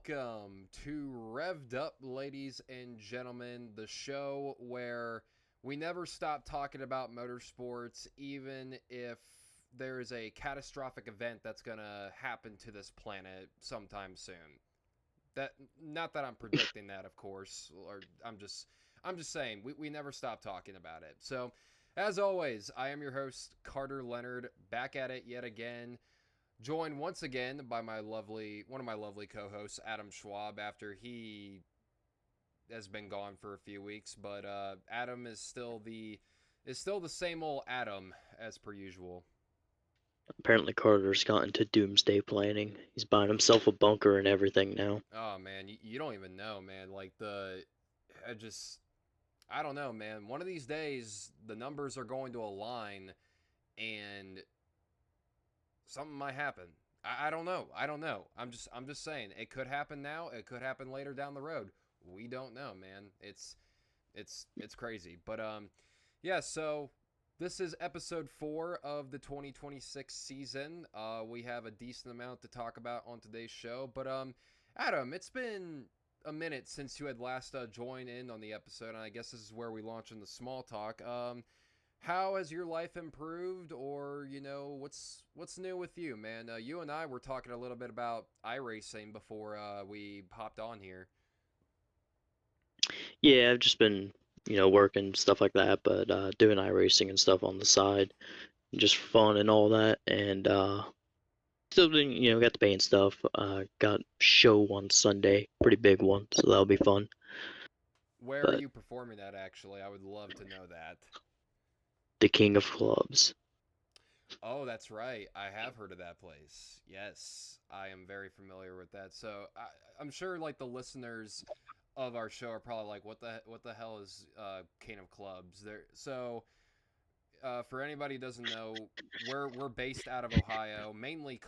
Welcome to Revved Up, ladies and gentlemen, the show where we never stop talking about motorsports, even if there's a catastrophic event that's going to happen to this planet sometime soon. Not that I'm predicting that, of course, or I'm just saying we never stop talking about it. So, as always, I am your host, Carter Leonard, back at it yet again. Joined once again by one of my lovely co-hosts, Adam Schwab, after he has been gone for a few weeks. But Adam is still the same old Adam as per usual. Apparently Carter's gotten to doomsday planning. He's buying himself a bunker and everything now. Oh man, you don't even know, man. I just, I don't know, man. One of these days, the numbers are going to align, and something might happen. I don't know. I don't know. I'm just saying it could happen now. It could happen later down the road. We don't know, man. It's crazy. But yeah. So this is episode 4 of the 2026 season. We have a decent amount to talk about on today's show. But Adam, it's been a minute since you had last joined in on the episode, and I guess this is where we launch into small talk. How has your life improved, or what's new with you, man? You and I were talking a little bit about iRacing before we hopped on here. Yeah, I've just been, working stuff like that, but doing iRacing and stuff on the side, just for fun and all that, and still doing, got the paint stuff. Got show one Sunday, pretty big one, so that'll be fun. Where are But you performing at, actually? I would love to know that. the king of clubs. Oh, that's right. I have heard of that place. Yes, I am very familiar with that. So I'm sure, like, the listeners of our show are probably like, "What the hell is King of Clubs?" For anybody who doesn't know, we're based out of Ohio. Mainly,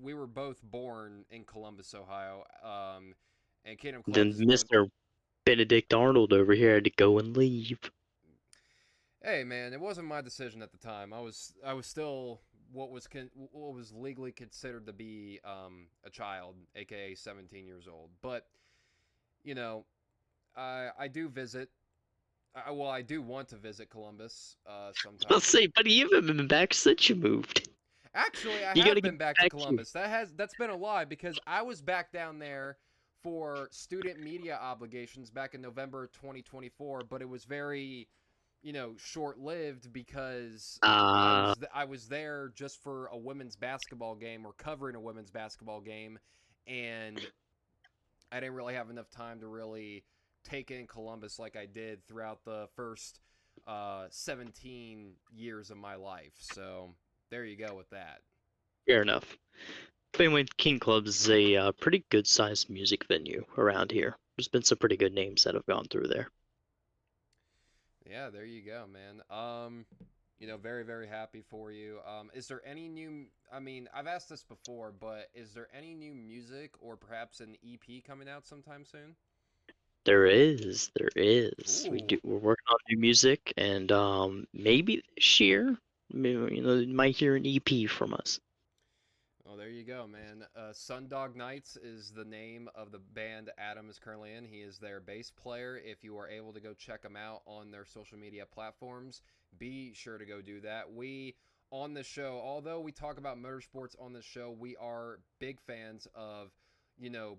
we were both born in Columbus, Ohio. And Kingdom Clubs Then is one of. Mr. Benedict Arnold over here had to go and leave. Hey, man, it wasn't my decision at the time. I was still what was legally considered to be a child, aka 17 years old. But you know, I do visit. I do want to visit Columbus I'll sometime say, soon. buddy, you haven't been back since you moved. Actually, I You gotta have get been back to back here. Columbus. That's been a lie because I was back down there for student media obligations back in November 2024, but it was very, short-lived because Uh, I was there just for a women's basketball game or covering a women's basketball game, and I didn't really have enough time to really take in Columbus like I did throughout the first 17 years of my life. So there you go with that. fair enough. But anyway, King Clubs is a pretty good-sized music venue around here. There's been some pretty good names that have gone through there. Yeah, there you go, man. Very, very happy for you. Is there any new? I mean, I've asked this before, but is there any new music or perhaps an EP coming out sometime soon? There is. Ooh, We're working on new music, and maybe this year, you might hear an EP from us. well, there you go, man. Sundog Knights is the name of the band Adam is currently in. He is their bass player. If you are able to go check them out on their social media platforms, be sure to go do that. We, on this show, although we talk about motorsports on this show, we are big fans of,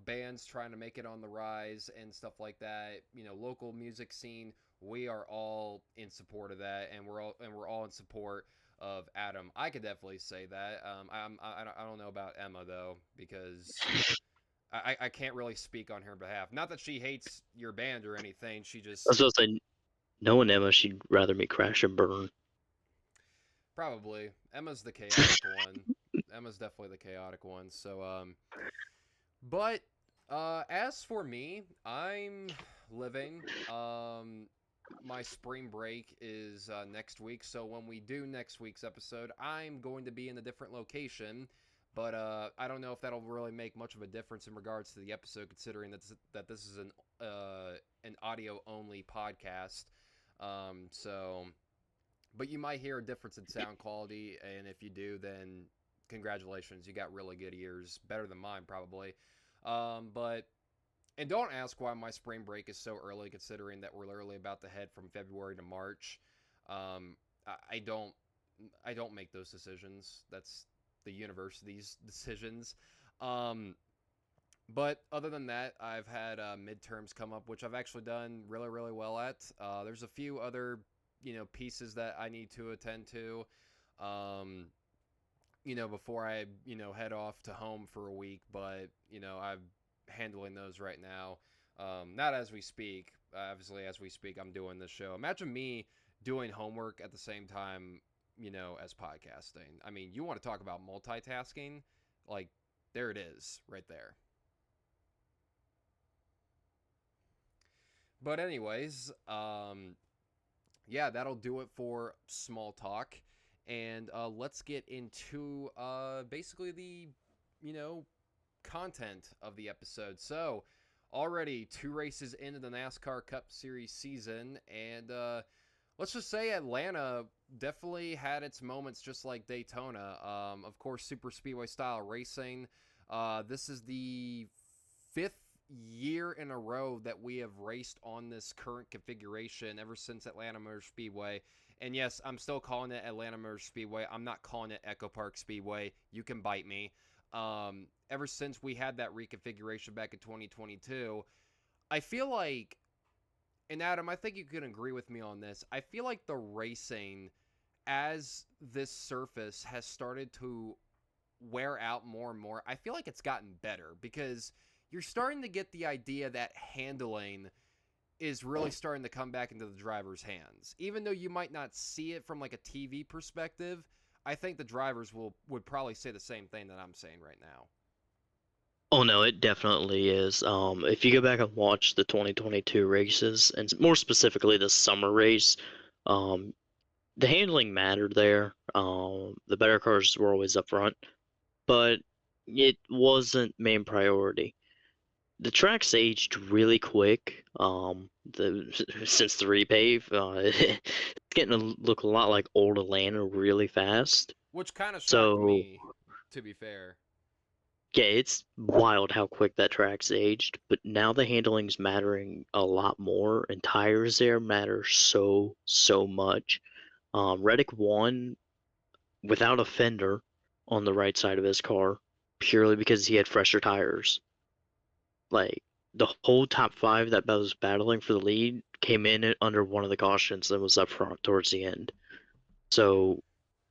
bands trying to make it on the rise and stuff like that. Local music scene. We are all in support of that, and we're all in support of Adam. I could definitely say that. I don't know about Emma though because I can't really speak on her behalf. Not that she hates your band or anything. She I was just supposed to say, knowing Emma, she'd rather me crash and burn. probably Emma's the chaotic one. Emma's definitely the chaotic one. So but as for me, I'm living. My spring break is next week, so when we do next week's episode, I'm going to be in a different location. But I don't know if that'll really make much of a difference in regards to the episode, considering that this is an audio only podcast. So, but you might hear a difference in sound quality, and if you do, then congratulations, you got really good ears, better than mine probably. But and don't ask why my spring break is so early, considering that we're literally about to head from February to March. I don't make those decisions. That's the university's decisions. Um, but other than that, I've had midterms come up, which I've actually done really, really well at. There's a few other, pieces that I need to attend to, um, before I, head off to home for a week. But, I'm handling those right now. Not as we speak. Obviously, as we speak, I'm doing this show. Imagine me doing homework at the same time, as podcasting. I mean, you want to talk about multitasking? Like, there it is, right there. But anyways, yeah, that'll do it for small talk, and let's get into basically the you know content of the episode. So already two races into the NASCAR Cup Series season, and let's just say Atlanta definitely had its moments, just like Daytona. Of course, super speedway style racing. This is the fifth year in a row that we have raced on this current configuration ever since Atlanta Motor Speedway. And yes, I'm still calling it Atlanta Motor Speedway. I'm not calling it Echo Park Speedway. You can bite me. Ever since we had that reconfiguration back in 2022, I feel like, and Adam, I think you can agree with me on this. I feel like the racing, as this surface has started to wear out more and more, I feel like it's gotten better because you're starting to get the idea that handling is really starting to come back into the driver's hands. Even though you might not see it from like a TV perspective, I think the drivers would probably say the same thing that I'm saying right now. Oh no, it definitely is. If you go back and watch the 2022 races, and more specifically the summer race, um, the handling mattered there. The better cars were always up front, but it wasn't main priority. The track's aged really quick. Since the repave, it's getting to look a lot like old Atlanta really fast. Which kind of shocked So me, to be fair. yeah, it's wild how quick that track's aged, but now the handling's mattering a lot more, and tires there matter so much. Reddick won without a fender on the right side of his car, purely because he had fresher tires. Like the whole top five that was battling for the lead came in under one of the cautions that was up front towards the end. So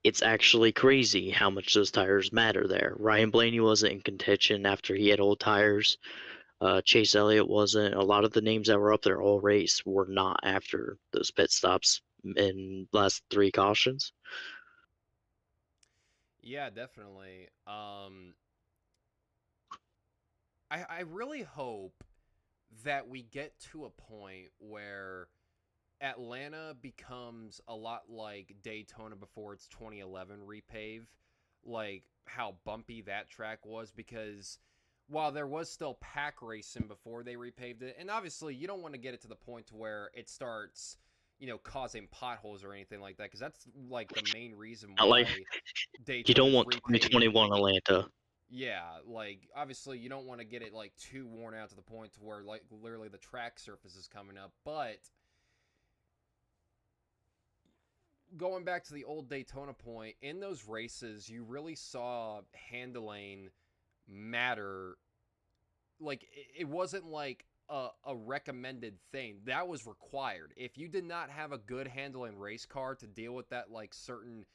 it's actually crazy how much those tires matter there. Ryan Blaney wasn't in contention after he had old tires. Chase Elliott wasn't. A lot of the names that were up there all race were not after those pit stops in last three cautions. Yeah, definitely. I really hope that we get to a point where Atlanta becomes a lot like Daytona before its 2011 repave, like how bumpy that track was. Because while there was still pack racing before they repaved it, and obviously you don't want to get it to the point to where it starts, causing potholes or anything like that, because that's like the main reason Not why like you don't Daytona's want repaved. 2021 Atlanta. Yeah, like obviously you don't want to get it like too worn out to the point to where like literally the track surface is coming up, but going back to the old Daytona point, in those races, you really saw handling matter. Like, it wasn't like a recommended thing. That was required. If you did not have a good handling race car to deal with that, like, certain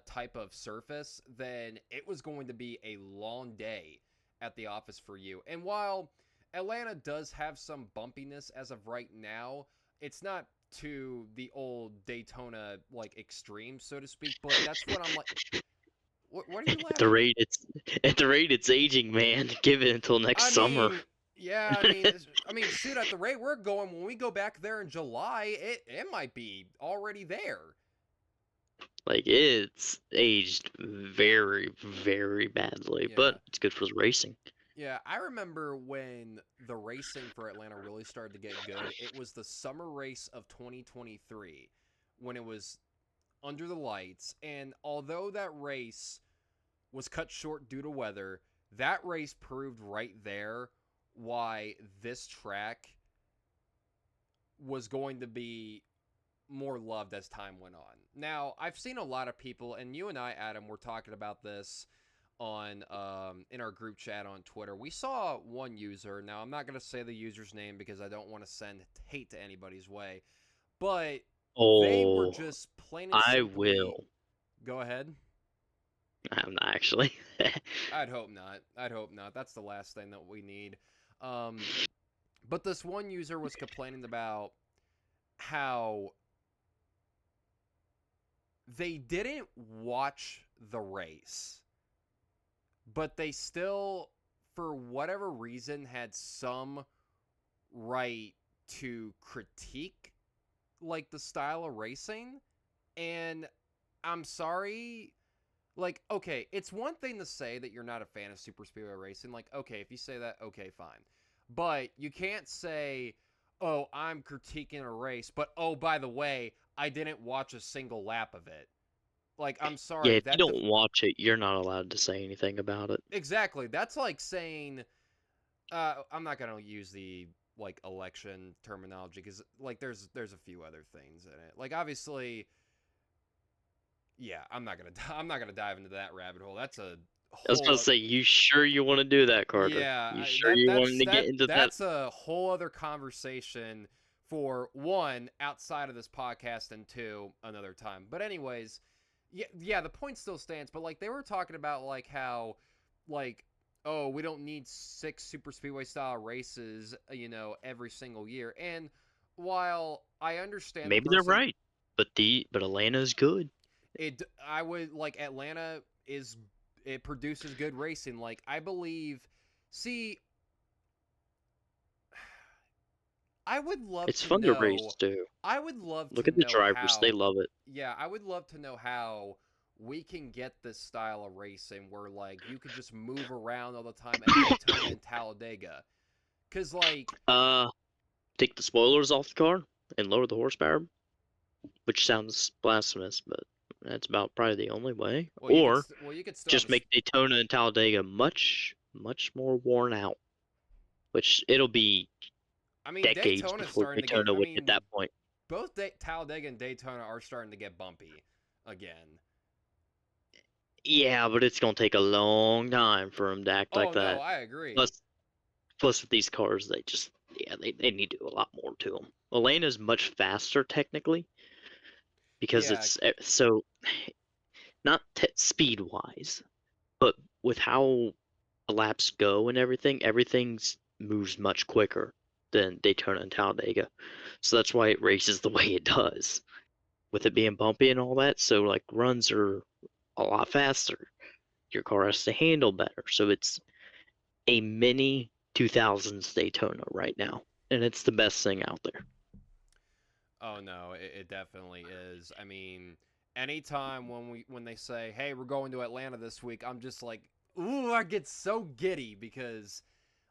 type of surface, then it was going to be a long day at the office for you. And while Atlanta does have some bumpiness as of right now, it's not to the old Daytona like extreme, so to speak. But that's what I'm like. What are you At the laughing at? rate it's at the rate it's aging, man. Give it until next I summer. mean, yeah, I mean, shoot, at the rate we're going, when we go back there in July, it might be already there. Like it's aged very badly, Yeah. but it's good for the racing. Yeah, I remember when the racing for Atlanta really started to get good. It was the summer race of 2023 when it was under the lights. And although that race was cut short due to weather, that race proved right there why this track was going to be more loved as time went on. Now, I've seen a lot of people, and you and I, Adam, were talking about this on in our group chat on Twitter. We saw one user. Now, I'm not going to say the user's name because I don't want to send hate to anybody's way, but they were Oh, just plain and I simply. will. Go ahead. I'm not actually. I'd hope not. I'd hope not. That's the last thing that we need. Um, but this one user was complaining about how they didn't watch the race, but they still, for whatever reason, had some right to critique like the style of racing. And I'm sorry, like, okay, it's one thing to say that you're not a fan of super speedway racing. Like, okay, if you say that, okay, fine. But you can't say, oh, I'm critiquing a race, but oh, by the way, I didn't watch a single lap of it. Like, I'm Yeah, sorry, if you don't watch it, you're not allowed to say anything about it. exactly. That's like saying, I'm not gonna use the like election terminology because like there's a few other things in it. Like obviously, yeah, I'm not gonna dive into that rabbit hole. That's a I was about to whole say, you sure you want to do that, Carter? yeah. You sure you wanted to get into that? That's a whole other conversation for one outside of this podcast and two another time. But anyways, yeah, the point still stands. But like they were talking about like how like oh we don't need 6 super speedway style races every single year. And while I understand the Maybe they're person right, but Atlanta's good. it I would like Atlanta is it produces good racing. Like I believe, see, I would love It's to fun to race know. too. I would love Look to at the know drivers; they how. love it. Yeah, I would love to know how we can get this style of racing where like you could just move around all the time at Daytona and Talladega. Cause like, uh, Take the spoilers off the car and lower the horsepower, which sounds blasphemous, but that's about probably the only way. Or you could still have just this. make Daytona and Talladega much, much more worn out, which it'll be I mean, decades Daytona's before starting to get. Daytona I would get mean, that point. both Talladega and Daytona are starting to get bumpy again. Yeah, but it's gonna take a long time for them to act like Oh no, that. I agree. Plus, plus with these cars, they need to do a lot more to them. Elena's much faster technically because Yeah, it's so not speed wise, but with how the laps go and everything's moves much quicker than Daytona and Talladega. So that's why it races the way it does, with it being bumpy and all that. So like runs are a lot faster. Your car has to handle better. So it's a mini 2000s Daytona right now, and it's the best thing out there. oh no, it definitely is. I mean, anytime when they say, "Hey, we're going to Atlanta this week," I'm just like, "Ooh, I get so giddy because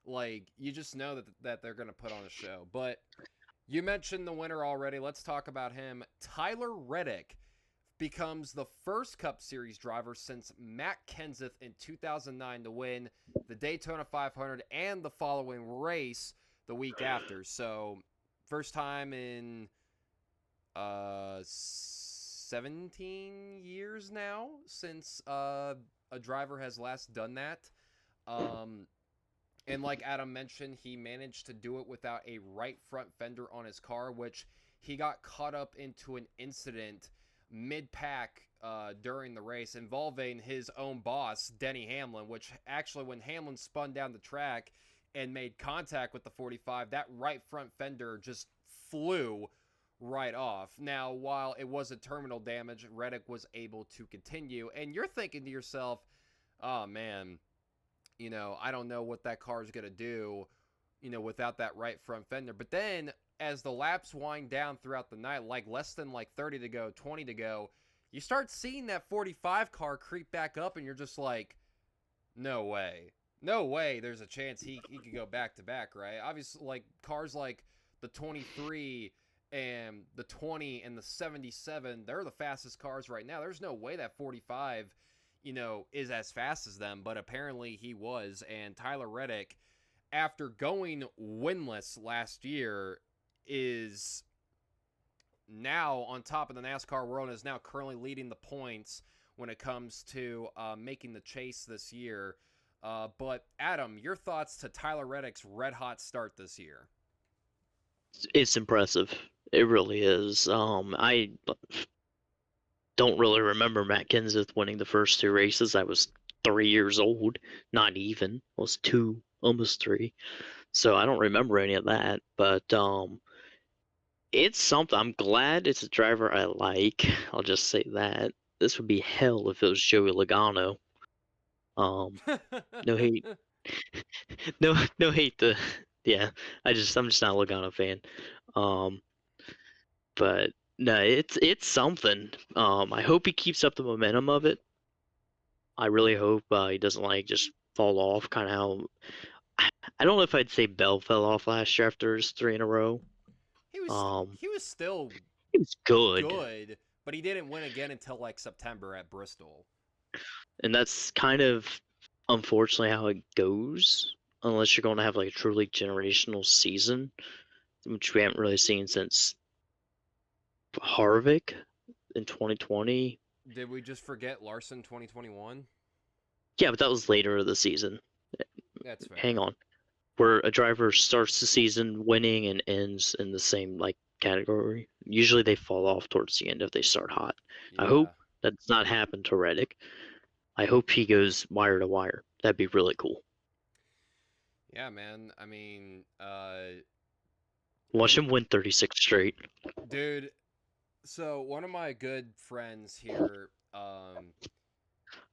like you just know that they're going to put on a show." But you mentioned the winner already. Let's talk about him. Tyler Reddick becomes the first Cup Series driver since Matt Kenseth in 2009 to win the Daytona 500 and the following race the week after. So, first time in 17 years now since a driver has last done that. Um, and like Adam mentioned, he managed to do it without a right front fender on his car, which he got caught up into an incident mid-pack during the race involving his own boss, Denny Hamlin, which actually when Hamlin spun down the track and made contact with the 45, that right front fender just flew right off. Now, while it wasn't terminal damage, Reddick was able to continue. And you're thinking to yourself, oh man, I don't know what that car is going to do, without that right front fender. But then as the laps wind down throughout the night, like less than like 30 to go, 20 to go, you start seeing that 45 car creep back up and you're just like, no way. No way there's a chance he could go back to back, right? Obviously, like cars like the 23 and the 20 and the 77, they're the fastest cars right now. There's no way that 45 is as fast as them, but apparently he was. And Tyler Reddick, after going winless last year, is now on top of the NASCAR world and is now currently leading the points when it comes to making the chase this year. But Adam, your thoughts to Tyler Reddick's red hot start this year? It's impressive. It really is. I don't really remember Matt Kenseth winning the first two races. I was 3 years old, not even. I was two, almost three. So I don't remember any of that. But it's something. I'm glad it's a driver I like. I'll just say that. This would be hell if it was Joey Logano. No hate, no hate. Yeah. I'm just not a Logano fan. Um, but no, it's something. I hope he keeps up the momentum of it. I really hope he doesn't like just fall off. Kind of how I don't know if I'd say Bell fell off last year after his three in a row. he was Um, he was still it was good, good, but he didn't win again until like September at Bristol. and that's kind of unfortunately how it goes. Unless you're going to have like a truly generational season, which we haven't really seen since Harvick in 2020. Did we just forget Larson 2021? Yeah, but that was later of the season. That's fair. Hang on. Where a driver starts the season winning and ends in the same like category. Usually they fall off towards the end if they start hot. I Yeah. hope that does not happen to Reddick. I hope he goes wire to wire. That'd be really cool. Yeah, man. I mean, Watch him win 36 straight. dude. So one of my good friends here,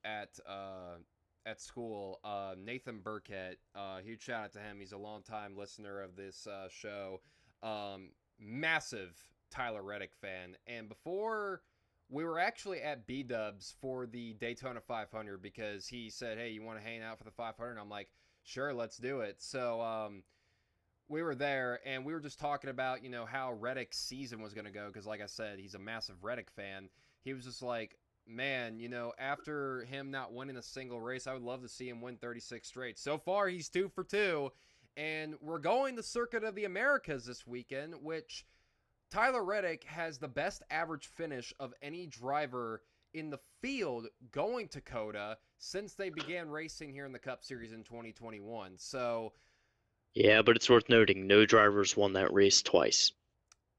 at school, Nathan Burkett. Huge shout out to him. He's a longtime listener of this show. Massive Tyler Reddick fan. And before we were actually at B Dubs for the Daytona 500 because he said, "Hey, you want to hang out for the 500?" And I'm like, "Sure, let's do it." So we were there and we were just talking about how Reddick's season was going to go because, like I said, he's a massive Reddick fan. He was just like, man, after him not winning a single race, I would love to see him win 36 straight. So far, he's 2 for 2, and we're going the Circuit of the Americas this weekend, which Tyler Reddick has the best average finish of any driver in the field going to COTA since they began racing here in the Cup Series in 2021. So Yeah, but it's worth noting no drivers won that race twice.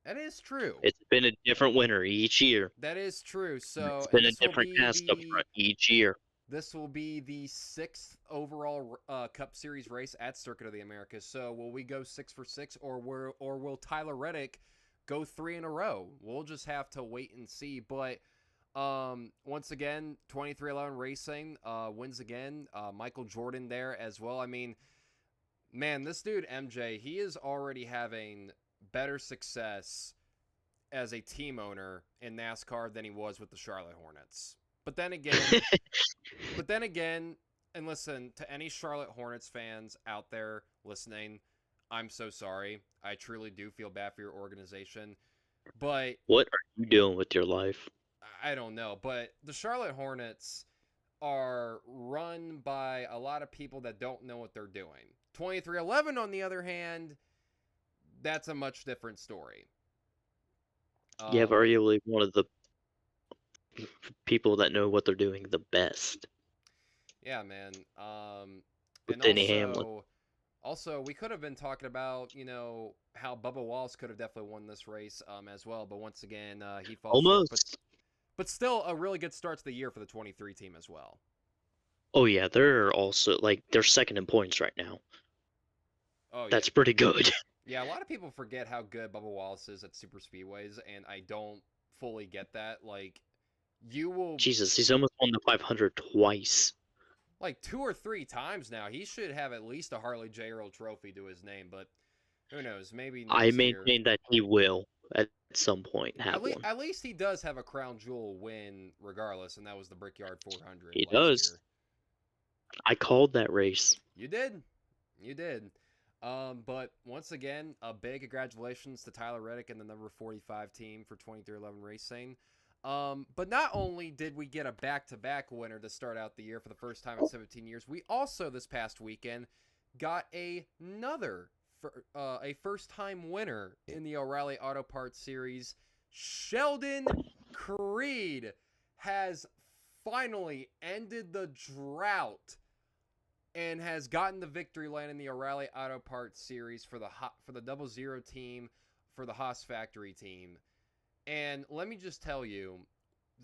that is true. It's been a different winner each year. That is true. It's So, and been a different cast up front each year. this will be the 6th overall Cup Series race at Circuit of the Americas. So, will we go 6 for 6, or will Tyler Reddick go 3 in a row? We'll just have to wait and see. But once again, 2311 Racing wins again. Michael Jordan there as well. I mean, man, this dude MJ, he is already having better success as a team owner in NASCAR than he was with the Charlotte Hornets. But then again, and listen, to any Charlotte Hornets fans out there listening, I'm so sorry. I truly do feel bad for your organization. But What are you doing with your life? I don't know. But the Charlotte Hornets are run by a lot of people that don't know what they're doing. 2311, on the other hand, that's a much different story. You have arguably one of the people that know what they're doing the best. Yeah, man. With And Denny Hamlin. also, we could have been talking about, how Bubba Wallace could have definitely won this race as well. But once again, he falls short. But still a really good start to the year for the 23 team as well. Oh yeah, they're also they're second in points right now. Oh, yeah. That's pretty good. Yeah, a lot of people forget how good Bubba Wallace is at super speedways, and I don't fully get that. Like, you will... Jesus, he's almost won the 500 twice. Like 2 or 3 times now. He should have at least a Harley J. Earl trophy to his name, but who knows? Maybe next I maintain that he will at some point have one. At least he does have a crown jewel win regardless, and that was the Brickyard 400 He last does. year. I called that race. You did. You did. But once again, a big congratulations to Tyler Reddick and the number 45 team for 2311 Racing. But not only did we get a back-to-back winner to start out the year for the first time in 17 years, we also this past weekend got a first-time winner in the O'Reilly Auto Parts Series. Sheldon Creed has finally ended the drought and has gotten the victory lane in the O'Reilly Auto Parts Series for the 00 team, for the Haas Factory team. And let me just tell you,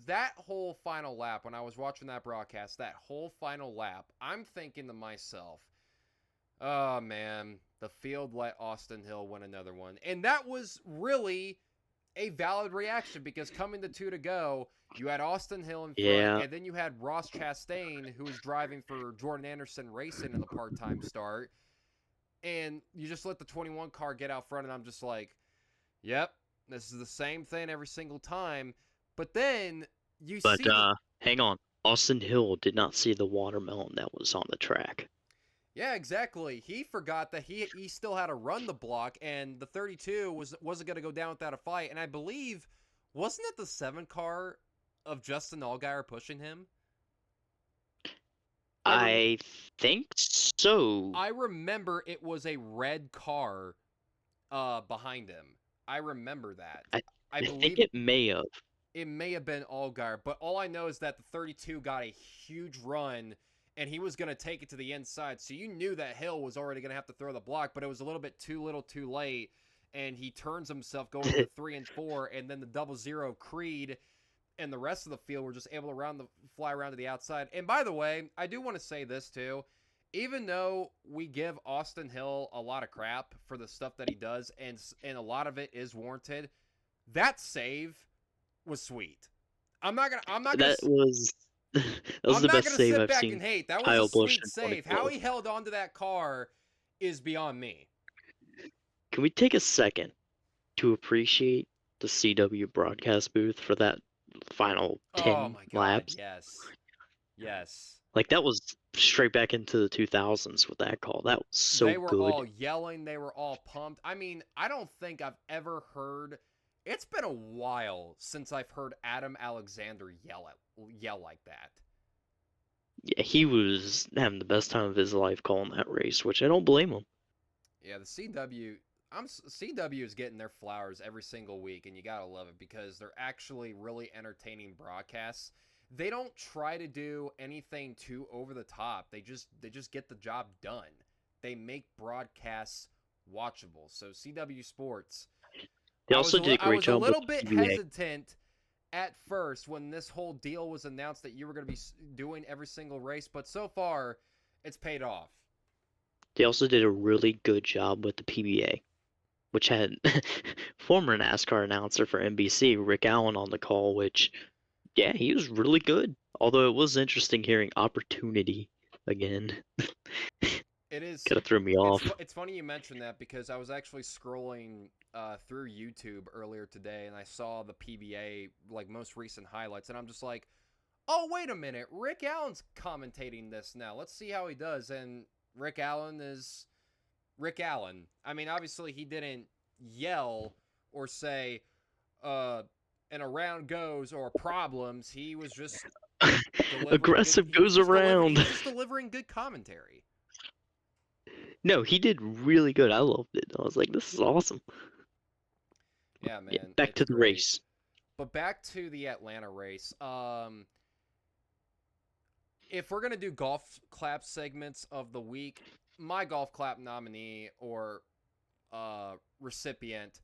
that whole final lap, when I was watching that broadcast, that whole final lap, I'm thinking to myself, oh man, the field let Austin Hill win another one. And that was really a valid reaction, because coming to 2 to go, you had Austin Hill in front, and then you had Ross Chastain, who was driving for Jordan Anderson Racing in the part-time start, and you just let the 21 car get out front, and I'm just like, yep, this is the same thing every single time. But then you But see... hang on. Austin Hill did not see the watermelon that was on the track. Yeah, exactly. He forgot that he still had to run the block, and the 32 wasn't going to go down without a fight. And I believe, wasn't it the 7 car of Justin Allgaier pushing him? I think so. I remember it was a red car behind him. I remember that. I think it may have. It may have been Allgaier, but all I know is that the 32 got a huge run, and he was going to take it to the inside. So you knew that Hill was already going to have to throw the block, but it was a little bit too little too late. And he turns himself going to 3 and 4, and then the 00 Creed and the rest of the field were just able to fly around to the outside. And by the way, I do want to say this too. Even though we give Austin Hill a lot of crap for the stuff that he does, and a lot of it is warranted, that save was sweet. I'm not gonna. That was the best save I've seen. And hate. That was a sweet save. How he held onto that car is beyond me. Can we take a second to appreciate the CW broadcast booth for that final 10 laps? Yes. Like, that was straight back into the 2000s with that call. That was so good. They were all yelling. They were all pumped. I mean, I don't think I've ever heard... It's been a while since I've heard Adam Alexander yell like that. Yeah, he was having the best time of his life calling that race, which I don't blame him. Yeah, the CW is getting their flowers every single week, and you gotta love it, because they're actually really entertaining broadcasts. They don't try to do anything too over the top. They just get the job done. They make broadcasts watchable. So CW Sports... They also did a great job with I was a little bit hesitant at first when this whole deal was announced that you were going to be doing every single race, but so far, it's paid off. They also did a really good job with the PBA, which had former NASCAR announcer for NBC, Rick Allen, on the call, which, yeah, he was really good. Although it was interesting hearing opportunity again. It is. Kind of threw me off. It's funny you mentioned that, because I was actually scrolling through YouTube earlier today, and I saw the PBA, like, most recent highlights, and I'm just like, oh, wait a minute, Rick Allen's commentating this now. Let's see how he does. And Rick Allen is Rick Allen. I mean, obviously he didn't yell or say, and around goes, or problems. He was just aggressive goes around. He's just delivering good commentary. No, he did really good. I loved it. I was like, this is awesome. Yeah, man. Yeah, back to the race. But back to the Atlanta race. If we're going to do golf clap segments of the week, my golf clap nominee or recipient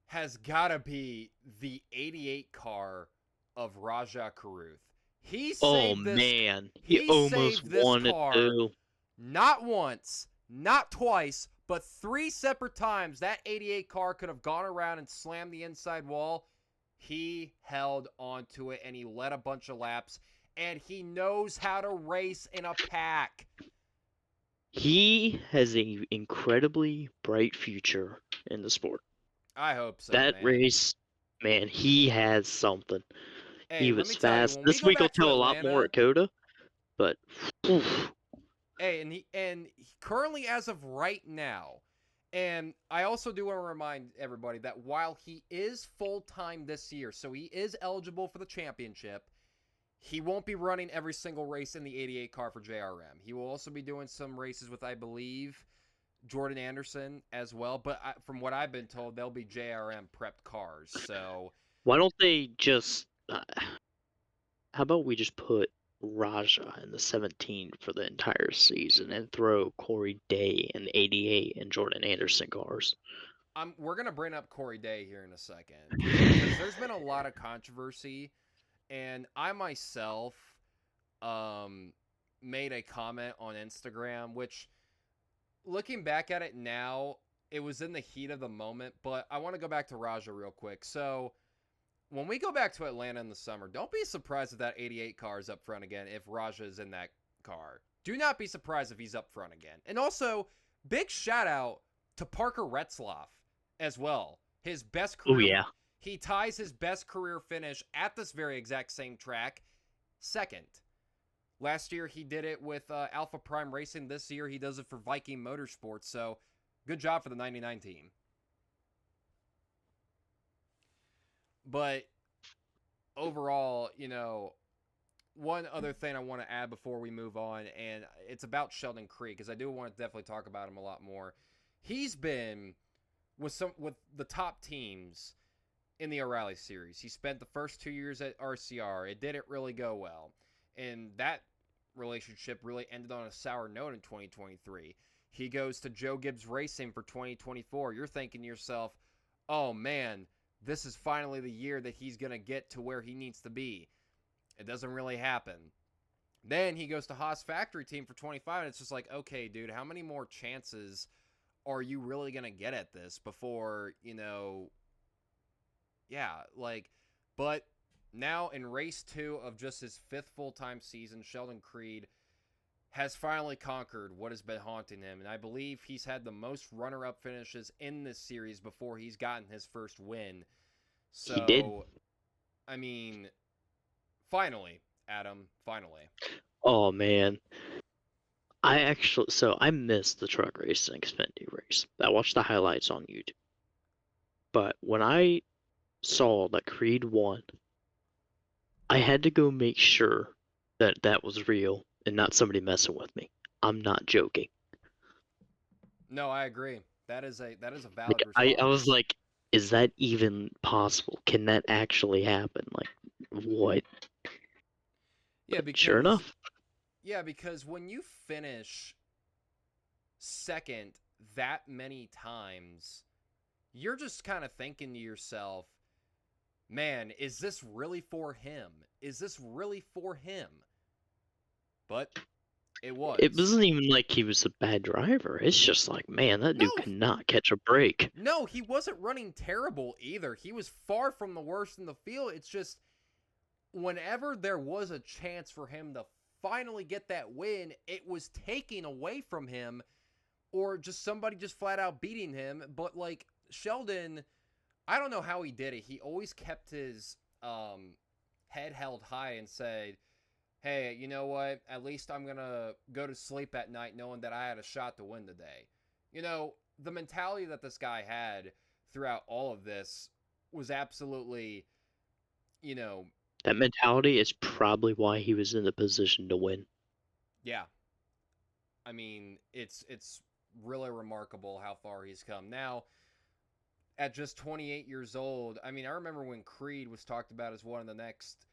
has got to be the 88 car of Rajah Caruth. He saved this, man. He almost won it too. Not once, not twice, but 3 separate times that 88 car could have gone around and slammed the inside wall. He held onto it, and he led a bunch of laps, and he knows how to race in a pack. He has an incredibly bright future in the sport. I hope so, That race, man, he has something. Hey, he was fast. This week will tell a lot more at COTA, but... Hey, and he currently, as of right now, And I also do want to remind everybody that while he is full time this year, so he is eligible for the championship, he won't be running every single race in the 88 car for JRM. He will also be doing some races with, I believe, Jordan Anderson as well. But from what I've been told, they'll be JRM prepped cars. So Why don't they just? How about we just put Raja in the 17 for the entire season and throw Corey Day in the 88 and Jordan Anderson cars? we're gonna bring up Corey Day here in a second because there's been a lot of controversy, and I myself um, made a comment on Instagram, which, looking back at it now, it was in the heat of the moment. But I want to go back to Raja real quick. So when we go back to Atlanta in the summer, don't be surprised if that 88 car is up front again if Raja is in that car. Do not be surprised if he's up front again. And also, big shout out to Parker Retzlaff as well. His best Oh career. yeah, He ties his best career finish at this very exact same track second. Last year he did it with Alpha Prime Racing. This year he does it for Viking Motorsports. So good job for the 99 team. But overall, one other thing I want to add before we move on, and it's about Sheldon Creed, because I do want to definitely talk about him a lot more. He's been with the top teams in the O'Reilly series. He spent the first 2 years at RCR. It didn't really go well. And that relationship really ended on a sour note in 2023. He goes to Joe Gibbs Racing for 2024. You're thinking to yourself, oh man, this is finally the year that he's going to get to where he needs to be. It doesn't really happen. Then he goes to Haas Factory Team for 25, and it's just like, okay, dude, how many more chances are you really going to get at this before, but now in race 2 of just his 5th full-time season, Sheldon Creed has finally conquered what has been haunting him, and I believe he's had the most runner-up finishes in this series before he's gotten his first win. he did. So, I mean, finally, Adam, finally. Oh man, I missed the truck race and Xfinity race. I watched the highlights on YouTube, but when I saw that Creed won, I had to go make sure that that was real and not somebody messing with me. I'm not joking. No, I agree. That is a valid Like I was response. like, is that even possible? Can that actually happen? Like, what? Yeah, But sure enough, because when you finish second that many times, you're just kind of thinking to yourself, man, is this really for him? Is this really for him? But it it was. wasn't even like he was a bad driver. It's just like, man, that dude No, cannot catch a break. no, he wasn't running terrible either. He was far from the worst in the field. It's just whenever there was a chance for him to finally get that win, it was taken away from him or just somebody just flat out beating him. But like Sheldon, I don't know how he did it. He always kept his head held high and said, hey, you know what? At least I'm going to go to sleep at night knowing that I had a shot to win today. The mentality that this guy had throughout all of this was absolutely, you know, That mentality is probably why he was in the position to win. yeah. I mean, it's really remarkable how far he's come. Now, at just 28 years old, I mean, I remember when Creed was talked about as one of the next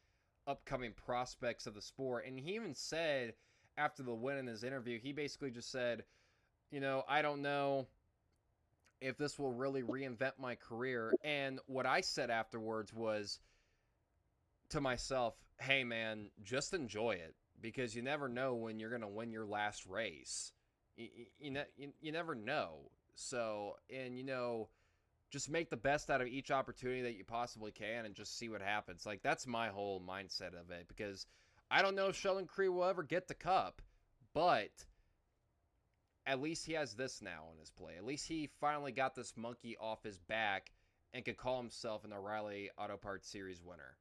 upcoming prospects of the sport, and he even said after the win in his interview, he basically just said, I don't know if this will really reinvent my career. And what I said afterwards was to myself, hey man, just enjoy it because you never know when you're going to win your last race. You never know. So, and just make the best out of each opportunity that you possibly can and just see what happens. Like, that's my whole mindset of it because I don't know if Sheldon Creed will ever get the cup, but at least he has this now on his plate. At least he finally got this monkey off his back and could call himself an O'Reilly Auto Parts Series winner.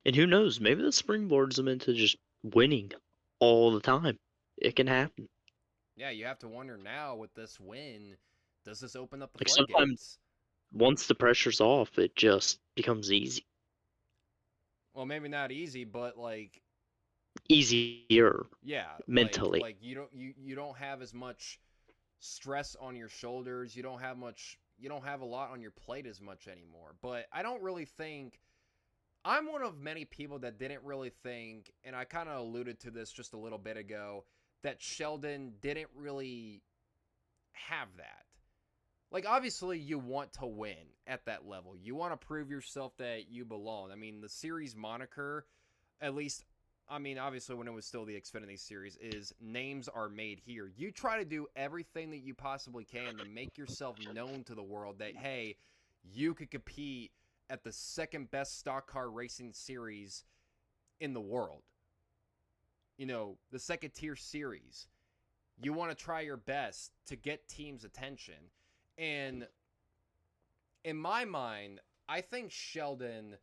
And who knows, maybe that springboards him into just winning all the time. It can happen. Yeah, you have to wonder now with this win, Does this open up the Like sometimes floodgates? once the pressure's off, it just becomes easy, Well, maybe not easy, but like, easier yeah, mentally. you don't have as much stress on your shoulders. You don't have a lot on your plate as much anymore. But I don't really think I'm one of many people that didn't really think, and I kind of alluded to this just a little bit ago, that Sheldon didn't really have that. Like, obviously, you want to win at that level. You want to prove yourself that you belong. I mean, the series moniker, at least, I mean, obviously, when it was still the Xfinity series, is names are made here. You try to do everything that you possibly can to make yourself known to the world that, hey, you could compete at the second best stock car racing series in the world. You know, the second tier series. You want to try your best to get teams' attention. And in my mind, I think Sheldon,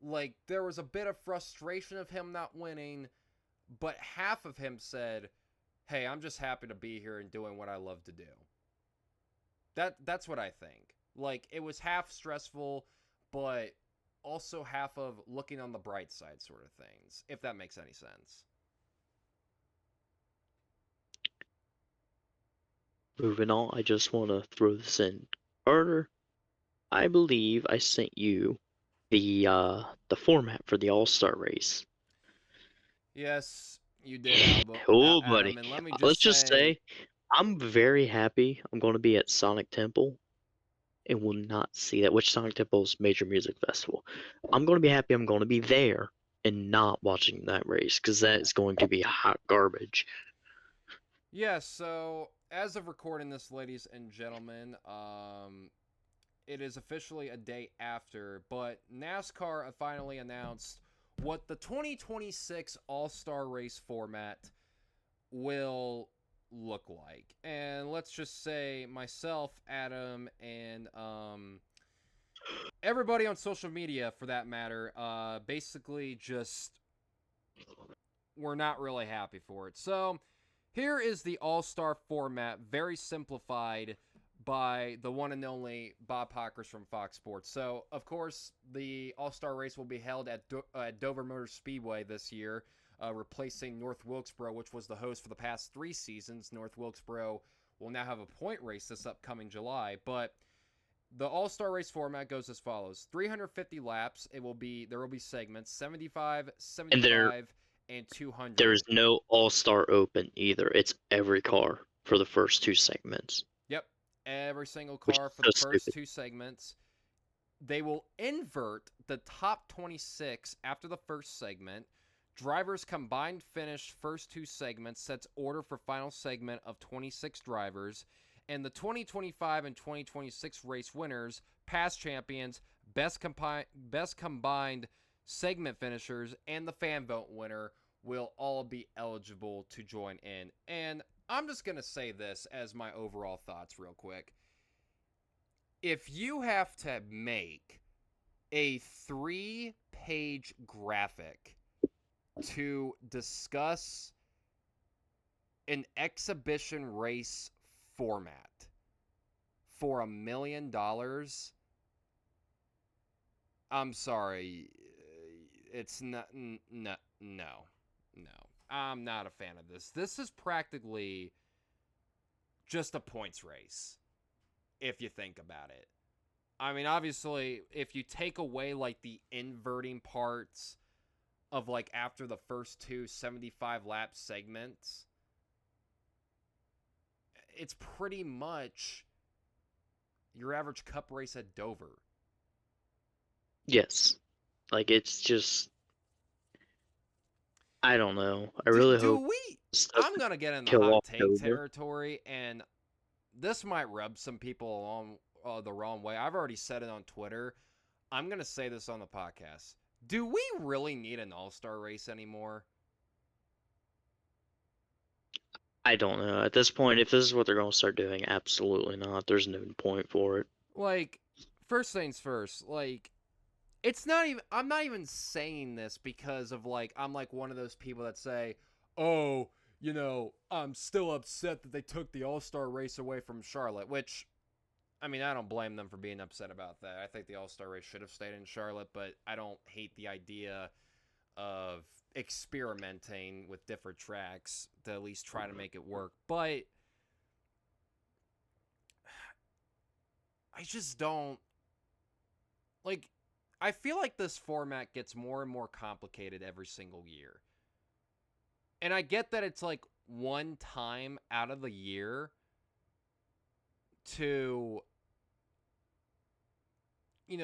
like, there was a bit of frustration of him not winning, but half of him said, hey, I'm just happy to be here and doing what I love to do. That's what I think. Like, it was half stressful, but also half of looking on the bright side sort of things, if that makes any sense. Moving on, I just want to throw this in. Carter, I believe I sent you the format for the All-Star race. Yes, you did, Alba, Oh, buddy. Adam, and let me Let's just just say, say I'm very happy I'm going to be at Sonic Temple and will not see that, which Sonic Temple's major music festival. I'm going to be happy I'm going to be there and not watching that race because that is going to be hot garbage. yeah, so as of recording this, ladies and gentlemen, it is officially a day after, but NASCAR finally announced what the 2026 All Star Race format will look like. And let's just say myself, Adam, and everybody on social media for that matter, basically just we're not really happy for it. So here is the All Star format, very simplified by the one and only Bob Hockers from Fox Sports. So, of course, the All Star race will be held at Dover Motor Speedway this year, replacing North Wilkesboro, which was the host for the past 3 seasons. North Wilkesboro will now have a point race this upcoming July, but the All-Star race format goes as follows: 350 laps. There will be segments 75, And 75, and there is 200. no All-Star Open either. It's every car for the first two segments, Yep, every single which car is for so the first stupid. 2 segments. They will invert the top 26 after the first segment. Drivers combined finish first 2 segments sets order for final segment of 26 drivers, and the 2025 and 2026 race winners, past champions, best combined segment finishers, and the fan vote winner will all be eligible to join in. And I'm just going to say this as my overall thoughts real quick. If you have to make a 3-page graphic to discuss an exhibition race format for $1 million, I'm sorry, it's not. No, no, no. I'm not a fan of this. This is practically just a points race, if you think about it. I mean, obviously, if you take away like the inverting parts of like after the first 2 75 lap segments, it's pretty much your average cup race at Dover. Yes. Like it's just I don't know. I Do, really do hope we? this I'm doesn't going to get in the kill hot off take Dover. territory, and this might rub some people along the wrong way. I've already said it on Twitter. I'm going to say this on the podcast. Do we really need an all-star race anymore? I don't know. At this point, if this is what they're going to start doing, absolutely not. There's no point for it. Like, first things first, like, it's not even, I'm not even saying this because of, like, I'm like one of those people that say, oh, you know, I'm still upset that they took the all-star race away from Charlotte, which I mean, I don't blame them for being upset about that. I think the All-Star race should have stayed in Charlotte, but I don't hate the idea of experimenting with different tracks to at least try to make it work. But I just don't like. I feel like this format gets more and more complicated every single year. And I get that it's like one time out of the year to,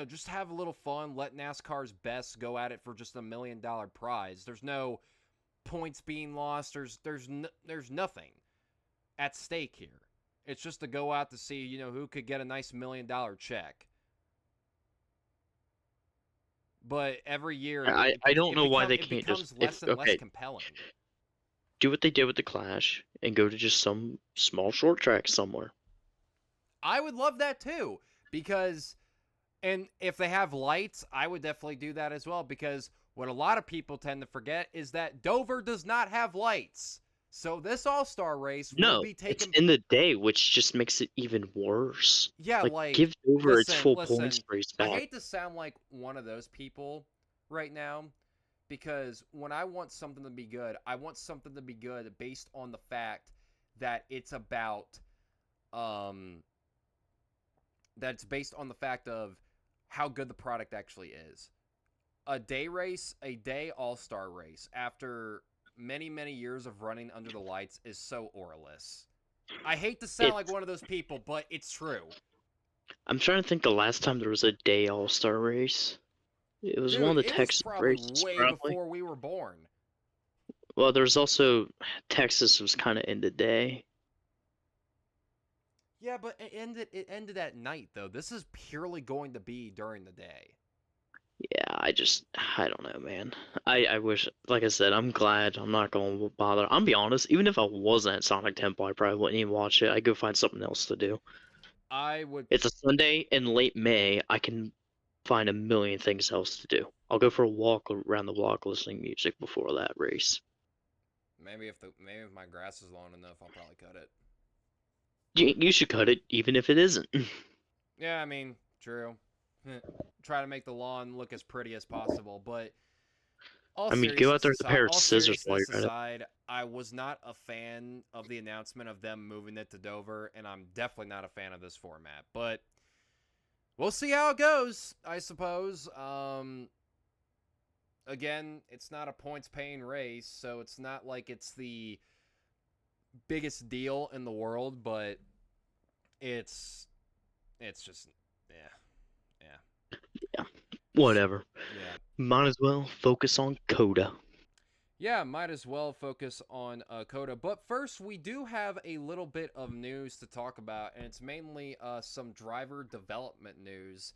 just have a little fun, let NASCAR's best go at it for just $1 million prize. There's no points being lost. There's nothing at stake here. It's just to go out to see, who could get a nice $1 million check. But every year, I don't know why they can't becomes just less and less compelling. Do what they did with the Clash and go to just some small short track somewhere. I would love that too, because, and if they have lights, I would definitely do that as well, because what a lot of people tend to forget is that Dover does not have lights. So this All-Star race will be taken... it's in the day, which just makes it even worse. Yeah, like give Dover its full listen, points race back. I hate to sound like one of those people right now, because when I want something to be good, I want something to be good based on the fact that it's about, that's based on the fact of how good the product actually is. A day race, a day All-Star race, after many, many years of running under the lights is so oraless. I hate to sound like one of those people, but it's true. I'm trying to think the last time there was a day All-Star race. It was one of the Texas races, way before we were born. Well, there's also Texas was kind of in the day. Yeah, but it ended at night though. This is purely going to be during the day. Yeah, I don't know, man. I wish, like I said, I'm glad I'm not going to bother. I'll be honest, even if I wasn't at Sonic Temple, I probably wouldn't even watch it. I'd go find something else to do. I would. It's a Sunday in late May. I can find a million things else to do. I'll go for a walk around the block listening music before that race. Maybe if my grass is long enough, I'll probably cut it. You should cut it, even if it isn't. Yeah, I mean, true. Try to make the lawn look as pretty as possible, but I mean, go out there with a pair of scissors while you're at it. I was not a fan of the announcement of them moving it to Dover, and I'm definitely not a fan of this format. But we'll see how it goes, I suppose. Again, it's not a points-paying race, so it's not like it's the biggest deal in the world, but it's just, yeah. Whatever. Yeah. Might as well focus on Coda. Yeah, might as well focus on Coda. But first, we do have a little bit of news to talk about, and it's mainly some driver development news.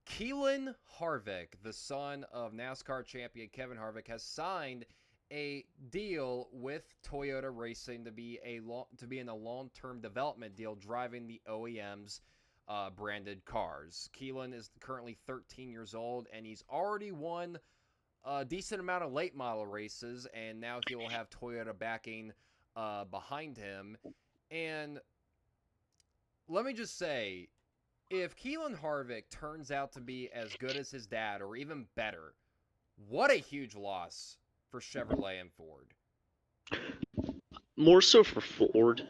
Keelan Harvick, the son of NASCAR champion Kevin Harvick, has signed a deal with Toyota Racing to be in a long-term development deal driving the OEM's branded cars. Keelan is currently 13 years old, and he's already won a decent amount of late model races, and now he will have Toyota backing behind him. And let me just say, if Keelan Harvick turns out to be as good as his dad, or even better, what a huge loss for Chevrolet and Ford. More so for Ford.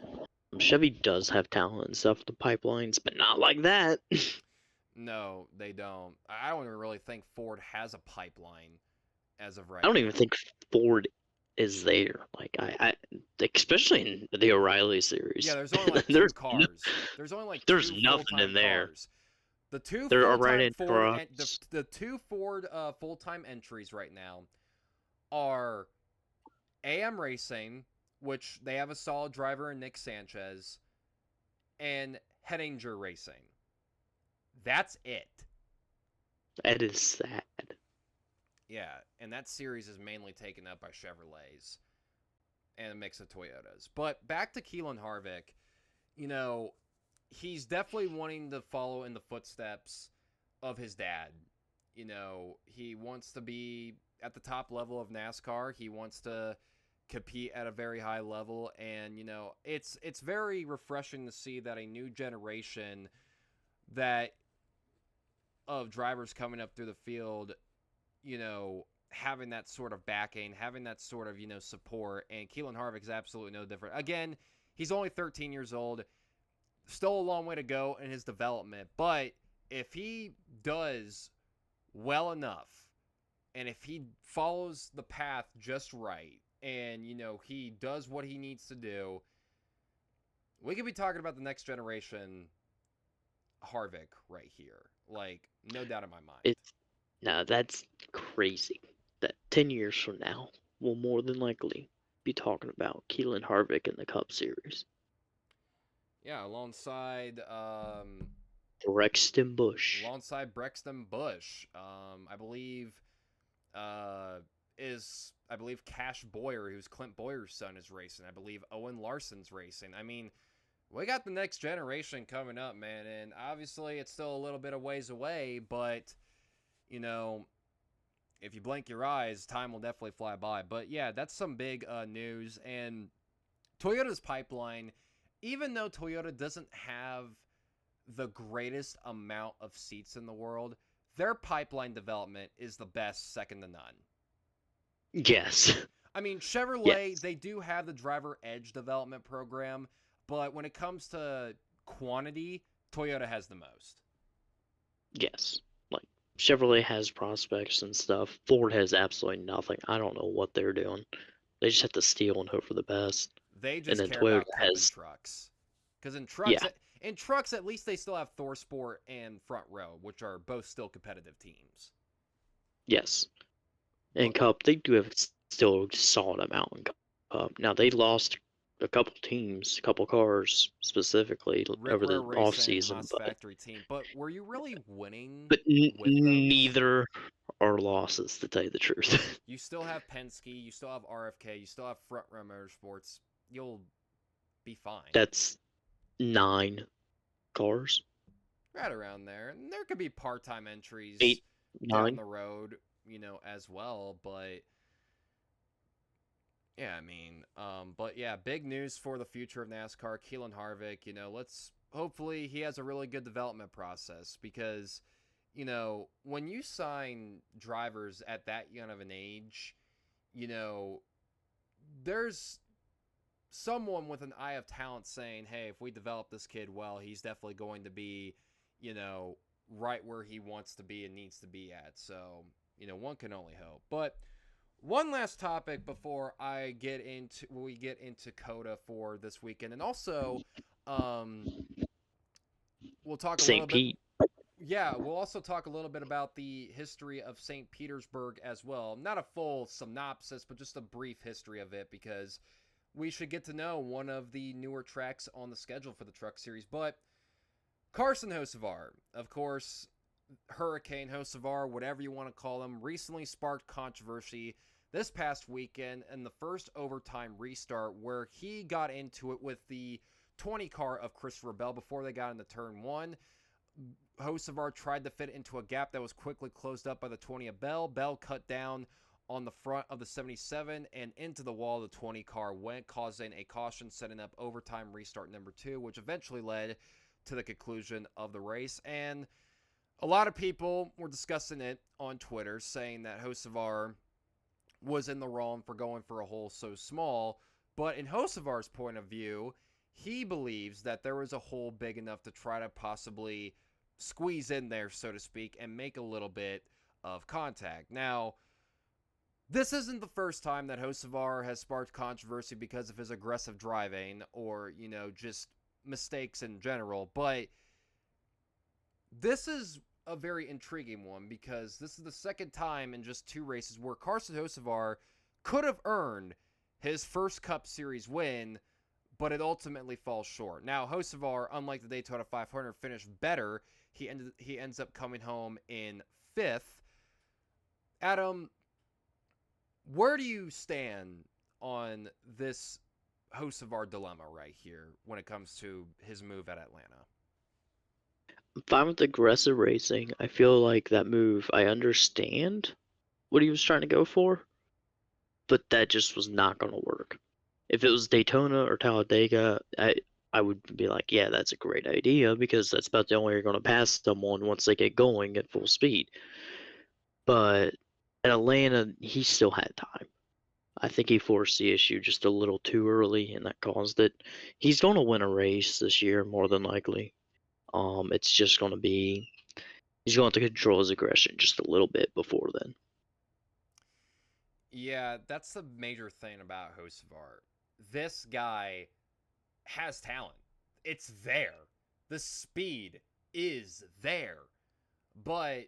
Chevy does have talent and stuff, the pipelines, but not like that. No, they don't. I don't even really think Ford has a pipeline as of right I don't now. even think Ford is there. Like I especially in the O'Reilly series. Yeah, there's only like two cars. There's only like there's two nothing in there. Cars. The two full-time Ford the two Ford full-time entries right now are AM Racing, which they have a solid driver in Nick Sanchez, and Hettinger Racing. That's it. That is sad. Yeah, and that series is mainly taken up by Chevrolets and a mix of Toyotas. But back to Keelan Harvick, he's definitely wanting to follow in the footsteps of his dad. He wants to be at the top level of NASCAR. He wants to compete at a very high level, and it's very refreshing to see that a new generation that of drivers coming up through the field, you know, having that sort of backing, having that sort of, you know, support. And Keelan Harvick is absolutely no different. Again, he's only 13 years old, still a long way to go in his development. But if he does well enough, and if he follows the path just right, and, you know, he does what he needs to do, we could be talking about the next generation Harvick right here. Like, no doubt in my mind. It's no, that's crazy. That 10 years from now, we'll more than likely be talking about Keelan Harvick in the Cup Series. Yeah, Brexton Busch. alongside Brexton Busch. I believe Cash Boyer, who's Clint Boyer's son, is racing. I believe Owen Larson's racing. I mean, we got the next generation coming up, man, and obviously it's still a little bit of ways away, but, you know, if you blink your eyes, time will definitely fly by. But yeah, that's some big news. And Toyota's pipeline, even though Toyota doesn't have the greatest amount of seats in the world, their pipeline development is the best, second to none. Yes. I mean, Chevrolet, Yes. they do have the driver edge development program, but when it comes to quantity, Toyota has the most. Yes. Like, Chevrolet has prospects and stuff. Ford has absolutely nothing. I don't know what they're doing. They just have to steal and hope for the best. They And just then care Toyota about cup and has, trucks. Because yeah, in trucks, at least they still have Thor Sport and Front Row, which are both still competitive teams. yes. But And Cup, they do have still a solid amount in Cup. Now, they lost a couple teams, a couple cars specifically Rick over Ware the off Racing and season, Haas Factory team. But were you really winning but with those? neither are losses, to tell you the truth. You still have Penske, you still have RFK, you still have Front Row Motorsports. You'll be fine. That's 9 cars, Right around there. And there could be part-time entries 8, down 9. the road, you know, as well, but yeah, I mean, but yeah, big news for the future of NASCAR. Keelan Harvick, you know, let's hopefully he has a really good development process because, you know, when you sign drivers at that young of an age, you know, there's someone with an eye of talent saying, hey, if we develop this kid well, he's definitely going to be, you know, right where he wants to be and needs to be at. So, you know, one can only hope. But one last topic before we get into Coda for this weekend, and also, um, we'll talk a little St. bit. Pete. Yeah, we'll also talk a little bit about the history of St. Petersburg as well. Not a full synopsis, but just a brief history of it because we should get to know one of the newer tracks on the schedule for the Truck Series. But Carson Hocevar, of course, Hurricane Hocevar, whatever you want to call him, recently sparked controversy this past weekend in the first overtime restart where he got into it with the 20 car of Christopher Bell before they got into turn one. Hocevar tried to fit into a gap that was quickly closed up by the 20 of Bell. Bell cut down on the front of the 77 and into the wall of the 20 car went, causing a caution, setting up overtime restart number 2, which eventually led to the conclusion of the race. And a lot of people were discussing it on Twitter, saying that Hocevar was in the wrong for going for a hole so small. But in Hocevar's point of view, he believes that there was a hole big enough to try to possibly squeeze in there, so to speak, and make a little bit of contact. Now, this isn't the first time that Hocevar has sparked controversy because of his aggressive driving or, you know, just mistakes in general, but this is a very intriguing one because this is the second time in just 2 races where Carson Hocevar could have earned his first Cup Series win, but it ultimately falls short. Now, Hocevar, unlike the Daytona 500, finished better. He ends up coming home in 5th. Adam, where do you stand on this Hocevar dilemma right here when it comes to his move at Atlanta? I'm fine with aggressive racing. I feel like that move, I understand what he was trying to go for, but that just was not going to work. If it was Daytona or Talladega, I would be like, yeah, that's a great idea because that's about the only way you're going to pass someone once they get going at full speed. But at Atlanta, he still had time. I think he forced the issue just a little too early, and that caused it. He's going to win a race this year, more than likely. It's just going to be he's going to have to control his aggression just a little bit before then. Yeah, that's the major thing about Hocevar. This guy has talent. It's there. The speed is there. But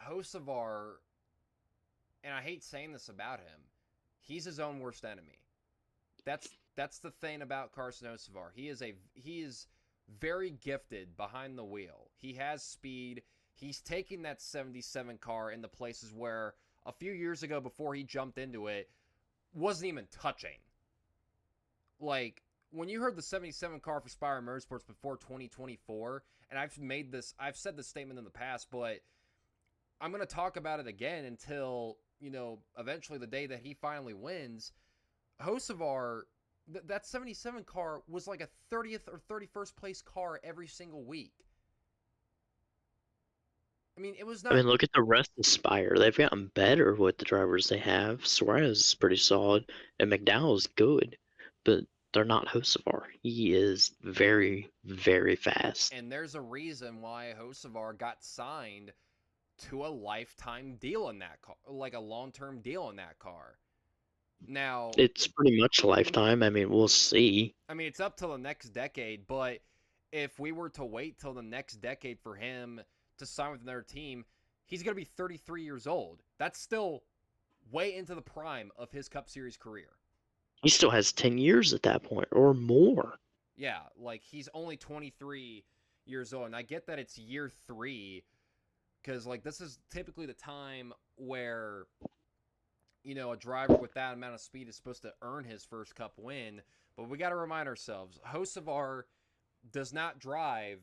Hocevar, and I hate saying this about him, he's his own worst enemy. That's the thing about Carson Hocevar. He is very gifted behind the wheel. He has speed. He's taking that 77 car into places where a few years ago before he jumped into it wasn't even touching. Like when you heard the 77 car for Spire Motorsports before 2024, and I've said this statement in the past, but I'm going to talk about it again until, eventually the day that he finally wins. Hocevar, that 77 car was like a 30th or 31st place car every single week. I mean, it was not. I mean, look at the rest of Spire. They've gotten better with the drivers they have. Suarez is pretty solid, and McDowell's good, but they're not Hocevar. He is very, very fast. And there's a reason why Hocevar got signed to a lifetime deal in that car, like a long-term deal in that car. Now, It's pretty much lifetime. I mean, we'll see. I mean, it's up till the next decade, but if we were to wait till the next decade for him to sign with another team, he's going to be 33 years old. That's still way into the prime of his Cup Series career. He still has 10 years at that point or more. Yeah, like he's only 23 years old. And I get that it's year 3 because, like, this is typically the time where, a driver with that amount of speed is supposed to earn his first Cup win. But we got to remind ourselves, Hocevar does not drive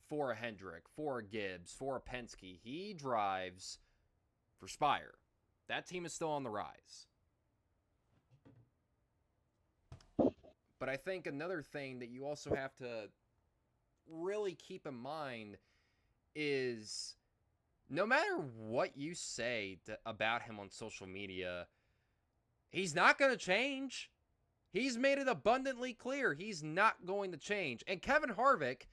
for a Hendrick, for a Gibbs, for a Penske. He drives for Spire. That team is still on the rise. But I think another thing that you also have to really keep in mind is no matter what you say about him on social media, he's not going to change. He's made it abundantly clear he's not going to change. And Kevin Harvick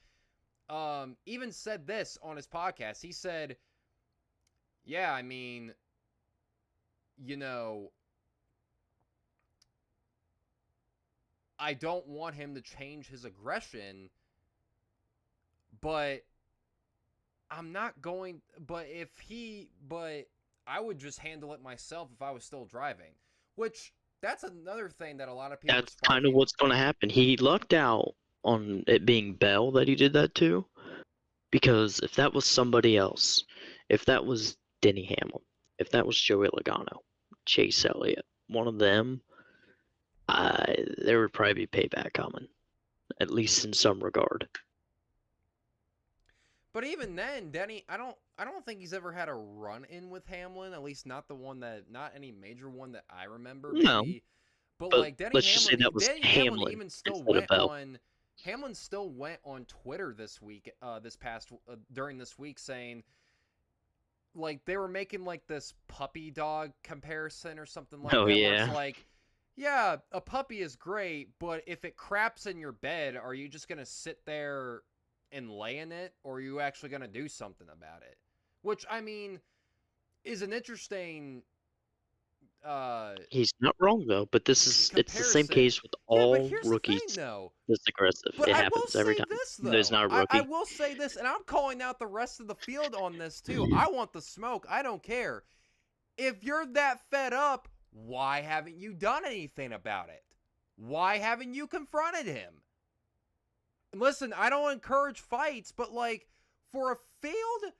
even said this on his podcast. He said, yeah, I mean, I don't want him to change his aggression, but I'm not going, but I would just handle it myself if I was still driving, which that's another thing that a lot of people That's kind of what's going to happen. He lucked out on it being Bell that he did that to, because if that was somebody else, if that was Denny Hamlin, if that was Joey Logano, Chase Elliott, one of them, there would probably be payback coming, at least in some regard. But even then, Denny, I don't think he's ever had a run-in with Hamlin, at least not any major one that I remember. No, maybe. But but like Denny let's Hamlin, just say that was Denny Hamlin even still instead of went Bell. Hamlin still went on Twitter this week, during this week, saying like they were making like this puppy dog comparison or something like that. Where it's like, yeah, a puppy is great, but if it craps in your bed, are you just gonna sit there and lay in it, or are you actually gonna do something about it? Which, I mean, is an interesting. He's not wrong though, but it's the same case with all rookies. That's aggressive. But it happens every time. There's not a rookie. I will say this, and I'm calling out the rest of the field on this too. I want the smoke. I don't care. If you're that fed up, why haven't you done anything about it? Why haven't you confronted him? Listen, I don't encourage fights, but like for a field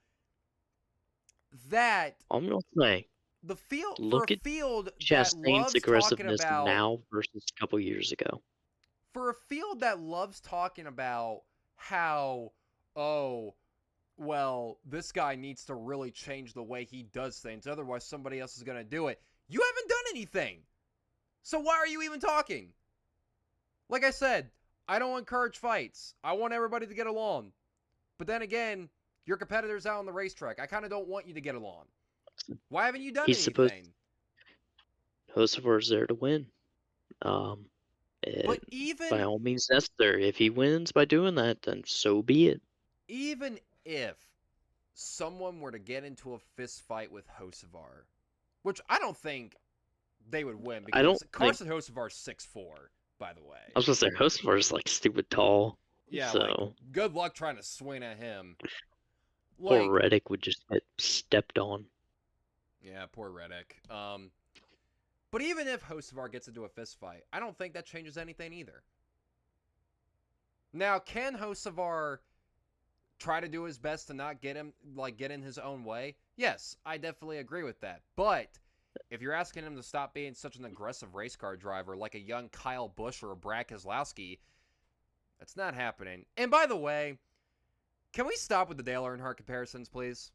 that I'm gonna say the field look for a at field Chastain's aggressiveness about, now versus a couple years ago. For a field that loves talking about how, oh, well, this guy needs to really change the way he does things, otherwise somebody else is going to do it. You haven't done anything. So why are you even talking? Like I said, I don't encourage fights. I want everybody to get along. But then again, your competitor's out on the racetrack. I kind of don't want you to get along. Why haven't you done He's supposed. anything? Hocevar's there to win. But By all means necessary. If he wins by doing that, then so be it. even if someone were to get into a fist fight with Hocevar, which I don't think they would win I don't because think. Carson Hocevar's 6'4", by the way. I was gonna say Hocevar's like stupid tall. Yeah, So like, good luck trying to swing at him. poor Like, Reddick would just get stepped on. yeah, poor Reddick. But even if Hocevar gets into a fist fight, I don't think that changes anything either. Now, can Hocevar try to do his best to not get in his own way? Yes, I definitely agree with that. But if you're asking him to stop being such an aggressive race car driver like a young Kyle Busch or a Brad Keselowski, that's not happening. And by the way, can we stop with the Dale Earnhardt comparisons, please?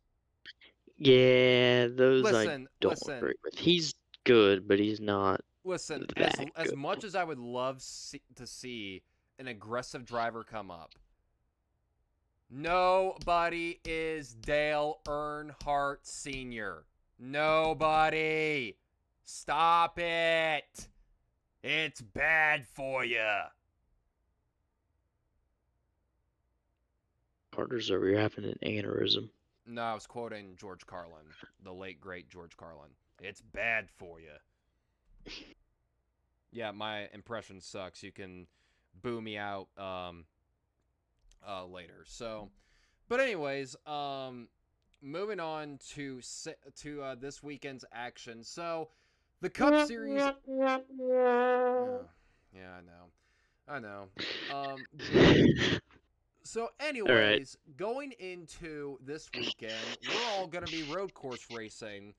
Yeah, those I Listen, don't agree with. He's good, but he's not listen. that As good. much as I would love to see an aggressive driver come up, nobody is Dale Earnhardt Sr. Nobody. Stop it. It's bad for you. Carter's over here having an aneurysm. No, I was quoting George Carlin, the late, great George Carlin. It's bad for you. Yeah, my impression sucks. You can boo me out later. So, but anyways, moving on to this weekend's action. So, the Cup Series. Oh, yeah, I know. So, anyways, going into this weekend, we're all going to be road course racing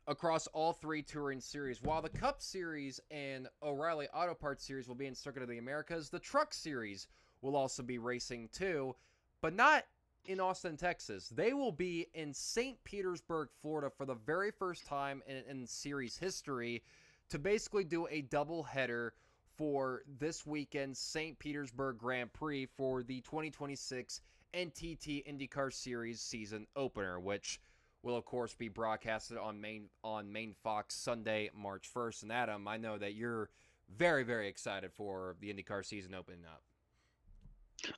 across all three touring series. While the Cup Series and O'Reilly Auto Parts Series will be in Circuit of the Americas, the Truck Series will also be racing too, but not in Austin, Texas. They will be in St. Petersburg, Florida for the very first time in series history to basically do a doubleheader for this weekend's St. Petersburg Grand Prix for the 2026 NTT IndyCar Series season opener, which will of course be broadcasted on main Fox Sunday, March 1st. And Adam, I know that you're very, very excited for the IndyCar season opening up.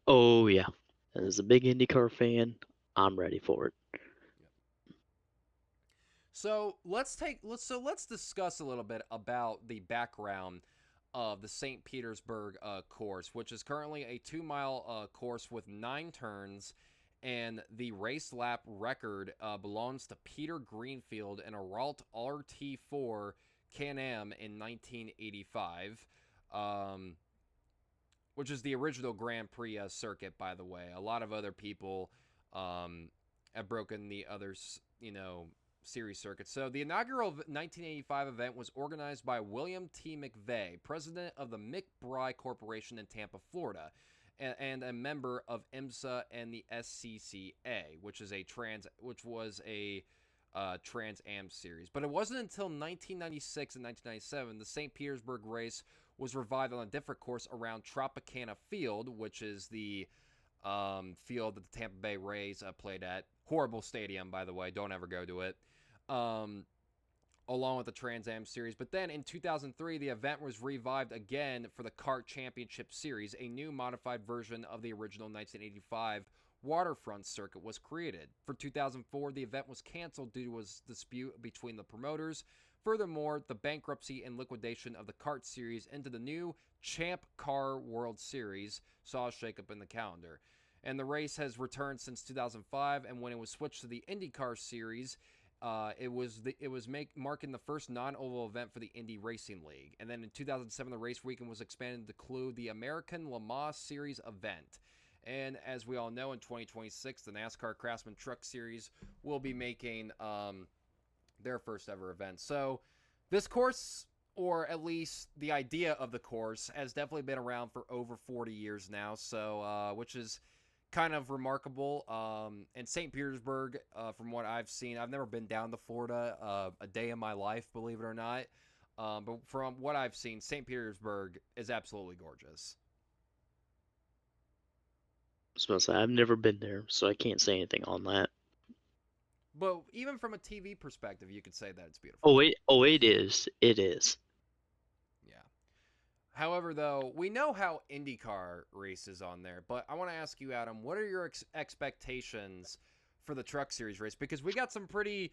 Oh yeah, as a big IndyCar fan, I'm ready for it. So let's discuss a little bit about the background of the St. Petersburg course, which is currently a 2-mile course with 9 turns, and the race lap record belongs to Peter Greenfield in a Ralt RT4 Can-Am in 1985, which is the original Grand Prix circuit, by the way. A lot of other people have broken the other, series circuit. So the inaugural 1985 event was organized by William T. McVeigh, president of the McBride Corporation in Tampa, Florida, and a member of IMSA and the SCCA, which was a Trans Am series. But it wasn't until 1996 and 1997 the St. Petersburg race was revived on a different course around Tropicana Field, which is the field that the Tampa Bay Rays played at. Horrible stadium, by the way. Don't ever go to it. Along with the Trans Am Series. But then in 2003, the event was revived again for the Kart Championship Series. A new modified version of the original 1985 waterfront circuit was created. For 2004, the event was canceled due to a dispute between the promoters. Furthermore, the bankruptcy and liquidation of the Kart Series into the new Champ Car World Series saw a shakeup in the calendar. And the race has returned since 2005, and when it was switched to the IndyCar Series, it was marking the first non-oval event for the Indy Racing League. And then in 2007, the race weekend was expanded to include the American Le Mans Series event. And as we all know, in 2026, the NASCAR Craftsman Truck Series will be making their first ever event. So this course, or at least the idea of the course, has definitely been around for over 40 years now. So which is kind of remarkable. And St. Petersburg, from what I've seen, I've never been down to Florida a day in my life, believe it or not. But from what I've seen, St. Petersburg is absolutely gorgeous. I was about to say, I've never been there, so I can't say anything on that. But even from a TV perspective, you could say that it's beautiful. Oh, it is. It is. Yeah. However, though, we know how IndyCar races on there, but I want to ask you, Adam, what are your expectations for the Truck Series race? Because we got some pretty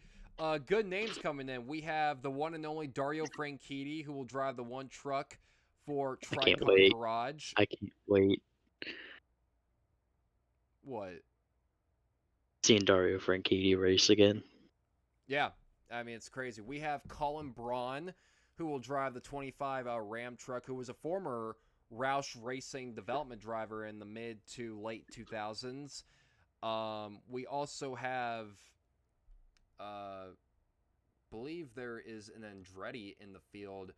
good names coming in. We have the one and only Dario Franchitti, who will drive the one truck for I can't Tricon wait. Garage. I can't wait. What? Seeing Dario Franchitti race again. Yeah, I mean, it's crazy. We have Colin Braun, who will drive the 25 Ram truck, who was a former Roush Racing development driver in the mid to late 2000s. We also have, believe there is an Andretti in the field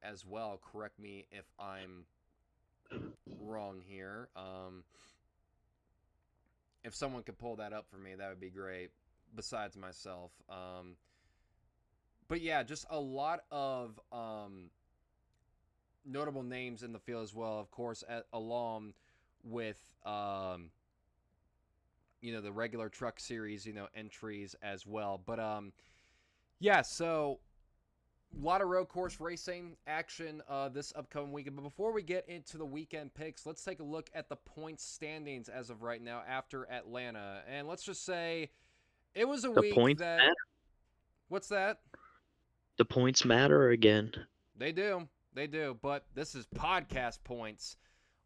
as well. Correct me if I'm wrong here. If someone could pull that up for me, that would be great. Besides myself, but yeah, just a lot of notable names in the field as well. Of course, along with the regular Truck Series entries as well. But yeah, so a lot of road course racing action this upcoming weekend. But before we get into the weekend picks, let's take a look at the points standings as of right now after Atlanta, and let's just say it was a The week points that. matter. What's that? The points matter again. They do. They do. But this is podcast points,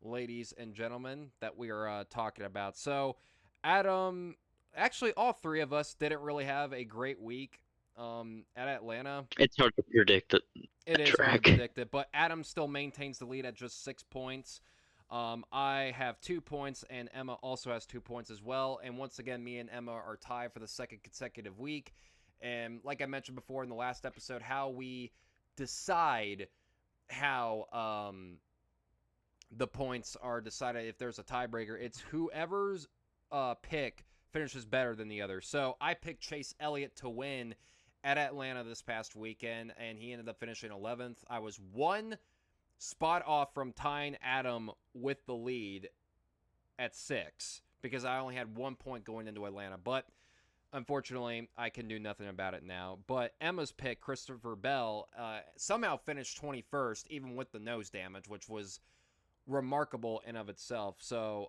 ladies and gentlemen, that we are talking about. So, Adam, actually, all three of us didn't really have a great week at Atlanta. It's hard to predict It is hard to track. predict it, but Adam still maintains the lead at just 6 points. I have 2 points, and Emma also has 2 points as well. And once again, me and Emma are tied for the second consecutive week. And like I mentioned before in the last episode, how we decide how the points are decided if there's a tiebreaker. It's whoever's pick finishes better than the other. So I picked Chase Elliott to win at Atlanta this past weekend, and he ended up finishing 11th. I was one spot off from tying Adam with the lead at 6 because I only had 1 point going into Atlanta. But unfortunately, I can do nothing about it now. But Emma's pick, Christopher Bell, somehow finished 21st, even with the nose damage, which was remarkable in of itself. So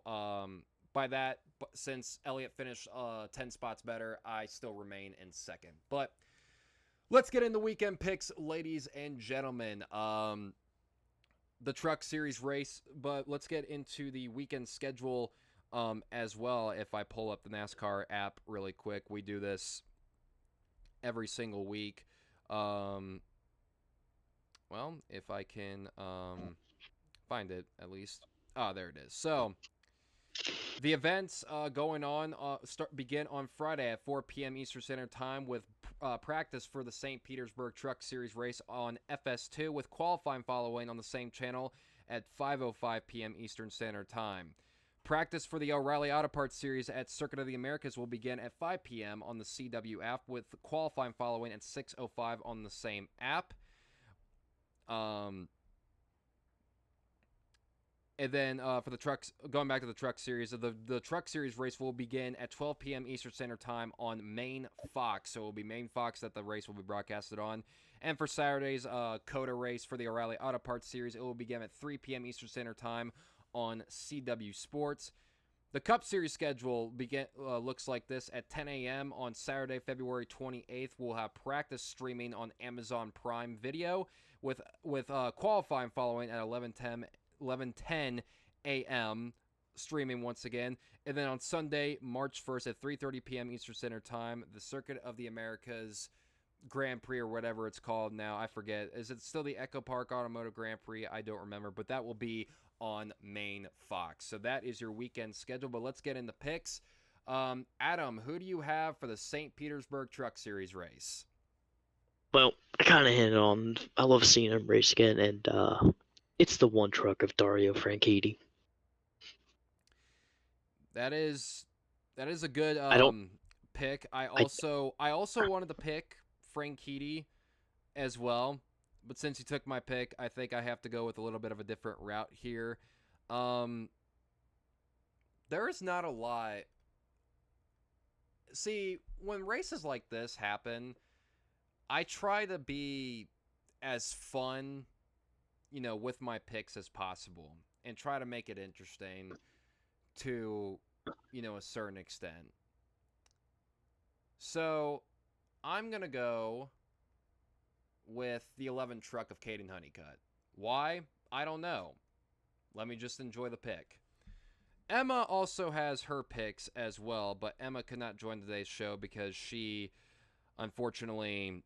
by that, since Elliott finished 10 spots better, I still remain in second. But let's get into weekend picks, ladies and gentlemen. The Truck Series race, but let's get into the weekend schedule as well. If I pull up the NASCAR app really quick, we do this every single week. Well, if I can find it at least. Ah, there it is. So the events going on begin on Friday at 4 p.m. Eastern Standard Time with practice for the St. Petersburg Truck Series race on FS2 with qualifying following on the same channel at 5:05 p.m. Eastern Standard Time. Practice for the O'Reilly Auto Parts Series at Circuit of the Americas will begin at 5 p.m. on the CW app with qualifying following at 6:05 on the same app. And then for the trucks, going back to the Truck Series, the Truck Series race will begin at 12 p.m. Eastern Standard Time on Main Fox. So it will be Main Fox that the race will be broadcasted on. And for Saturday's COTA race for the O'Reilly Auto Parts Series, it will begin at 3 p.m. Eastern Standard Time on CW Sports. The Cup Series schedule looks like this. At 10 a.m. on Saturday, February 28th, we'll have practice streaming on Amazon Prime Video with qualifying following at 11:10 a.m. streaming once again. And then on Sunday, March 1st at 3:30 p.m. Eastern Standard Time, the Circuit of the Americas Grand Prix or whatever it's called now. I forget. Is it still the Echo Park Automotive Grand Prix? I don't remember. But that will be on Main Fox. So that is your weekend schedule. But let's get into picks. Adam, who do you have for the St. Petersburg Truck Series race? Well, I kind of hinted on. I love seeing him race again, and it's the one truck of Dario Franchitti. That is a good I don't. pick. I I also wanted to pick Franchitti as well. But since you took my pick, I think I have to go with a little bit of a different route here. There's not a lot. See, when races like this happen, I try to be as fun, with my picks as possible and try to make it interesting to, a certain extent. So I'm going to go with the 11 truck of Caden Honeycutt. Why? I don't know. Let me just enjoy the pick. Emma also has her picks as well, but Emma could not join today's show because she, unfortunately,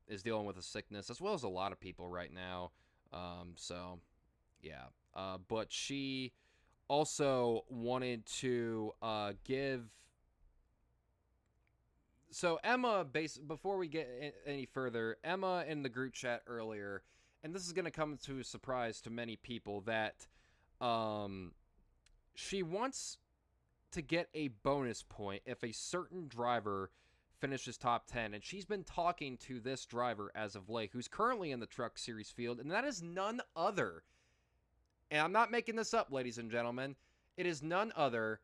is dealing with a sickness, as well as a lot of people right now. So, yeah. But she also wanted to give. So Emma, before we get any further, Emma in the group chat earlier, and this is going to come to a surprise to many people, that she wants to get a bonus point if a certain driver finishes top 10, and she's been talking to this driver as of late, who's currently in the Truck Series field, and that is none other, and I'm not making this up, ladies and gentlemen, it is none other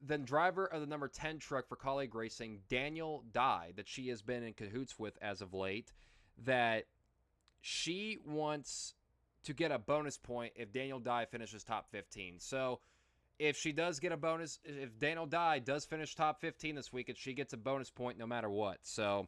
than driver of the number 10 truck for Colleague Racing, Daniel Dye, that she has been in cahoots with as of late, that she wants to get a bonus point if Daniel Dye finishes top 15. So if she does get a bonus, if Daniel Dye does finish top 15 this week, she gets a bonus point no matter what. So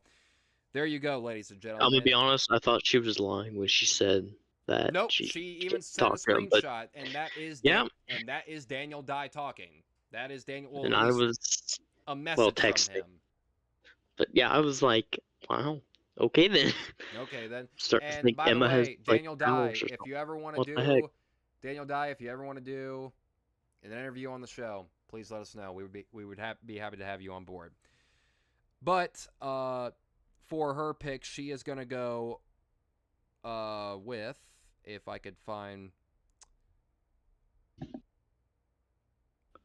there you go, ladies and gentlemen. I'm gonna be honest. I thought she was lying when she said that. Nope, she even sent a screenshot, and that is and that is Daniel Dye talking. That is Daniel. Well, and at I least was a message texting. from him. But yeah, I was like, wow. Okay then. Okay then. Starting to And think by Emma the way, has Daniel like Dye, powers or if you ever want to something. What the heck? do, Daniel Dye, if you ever want to do an interview on the show, please let us know. We would be happy to have you on board. But for her pick, she is gonna go with, if I could find.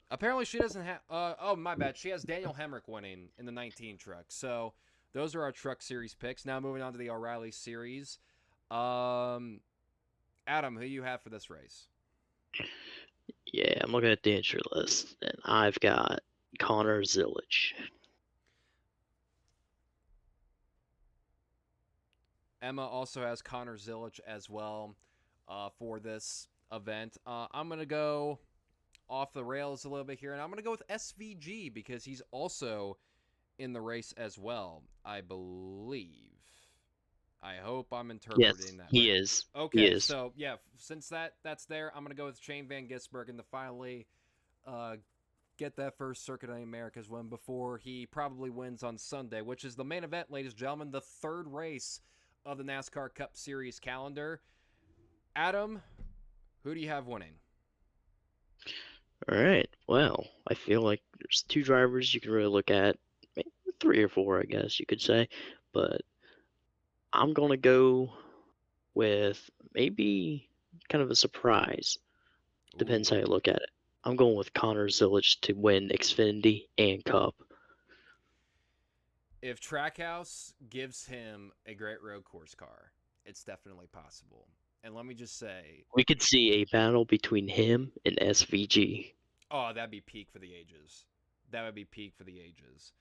Apparently, she doesn't have. Oh, my bad. She has Daniel Hemrick winning in the 19 truck. So those are our Truck Series picks. Now moving on to the O'Reilly Series. Adam, who you have for this race? Yeah, I'm looking at the entry list, and I've got Connor Zillage. Emma also has Connor Zillage as well for this event. I'm going to go off the rails a little bit here, and I'm going to go with SVG because he's also in the race as well, I believe. I hope I'm interpreting that he right. is. Okay, He is. so yeah, since that's there, I'm going to go with Shane Van Gisbergen to finally get that first Circuit of the Americas win before he probably wins on Sunday, which is the main event, ladies and gentlemen, the third race of the NASCAR Cup Series calendar. Adam, who do you have winning? All right. Well, I feel like there's two drivers you can really look at, maybe three or four, I guess you could say, but I'm gonna go with maybe kind of a surprise. Depends how you look at it. I'm going with Connor Zillage to win Xfinity and Cup. If Trackhouse gives him a great road course car, it's definitely possible. And let me just say, we could see a battle between him and SVG. Oh, that'd be peak for the ages. That would be peak for the ages.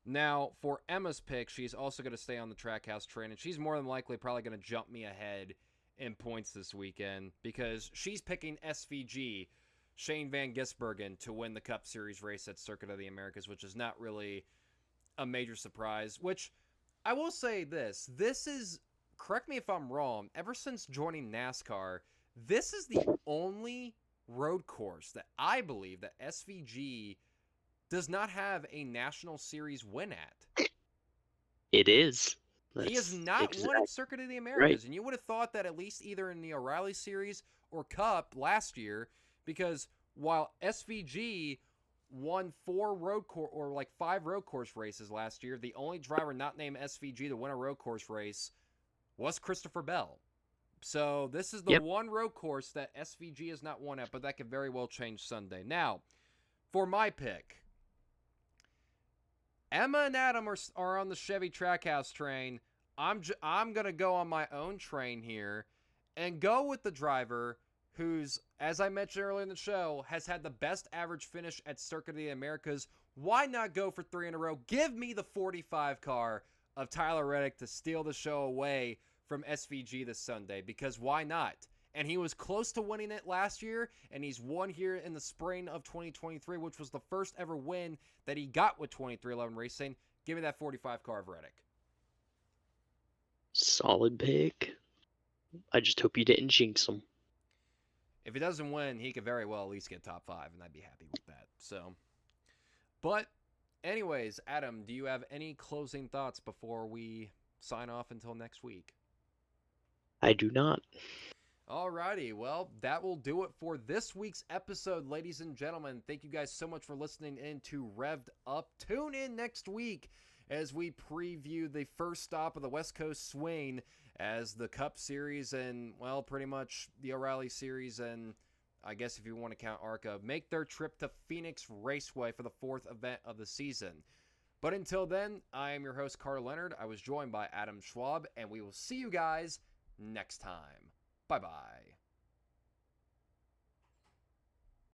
Now, for Emma's pick, she's also going to stay on the Trackhouse train, and she's more than likely probably going to jump me ahead in points this weekend because she's picking SVG, Shane Van Gisbergen, to win the Cup Series race at Circuit of the Americas, which is not really a major surprise, which I will say this is, correct me if I'm wrong, ever since joining NASCAR, this is the only road course that I believe that SVG does not have a National Series win at. It is. He has not won at Circuit of the Americas, right. And you would have thought that at least either in the O'Reilly Series or Cup last year, because while SVG won 5 road course races last year, the only driver not named SVG to win a road course race was Christopher Bell. So this is the one road course that SVG has not won at, but that could very well change Sunday. Now, for my pick, Emma and Adam are on the Chevy Trackhouse train. I'm gonna go on my own train here, and go with the driver who's, as I mentioned earlier in the show, has had the best average finish at Circuit of the Americas. Why not go for 3 in a row? Give me the 45 car of Tyler Reddick to steal the show away from SVG this Sunday, because why not? And he was close to winning it last year, and he's won here in the spring of 2023, which was the first ever win that he got with 2311 Racing. Give me that 45 car of Reddick. Solid pick. I just hope you didn't jinx him. If he doesn't win, he could very well at least get top 5, and I'd be happy with that. So, but anyways, Adam, do you have any closing thoughts before we sign off until next week? I do not. Alrighty, well, that will do it for this week's episode, ladies and gentlemen. Thank you guys so much for listening in to Revved Up. Tune in next week as we preview the first stop of the West Coast Swing as the Cup Series and, well, pretty much the O'Reilly Series and I guess if you want to count ARCA, make their trip to Phoenix Raceway for the 4th event of the season. But until then, I am your host, Carter Leonard. I was joined by Adam Schwab, and we will see you guys next time. Bye-bye.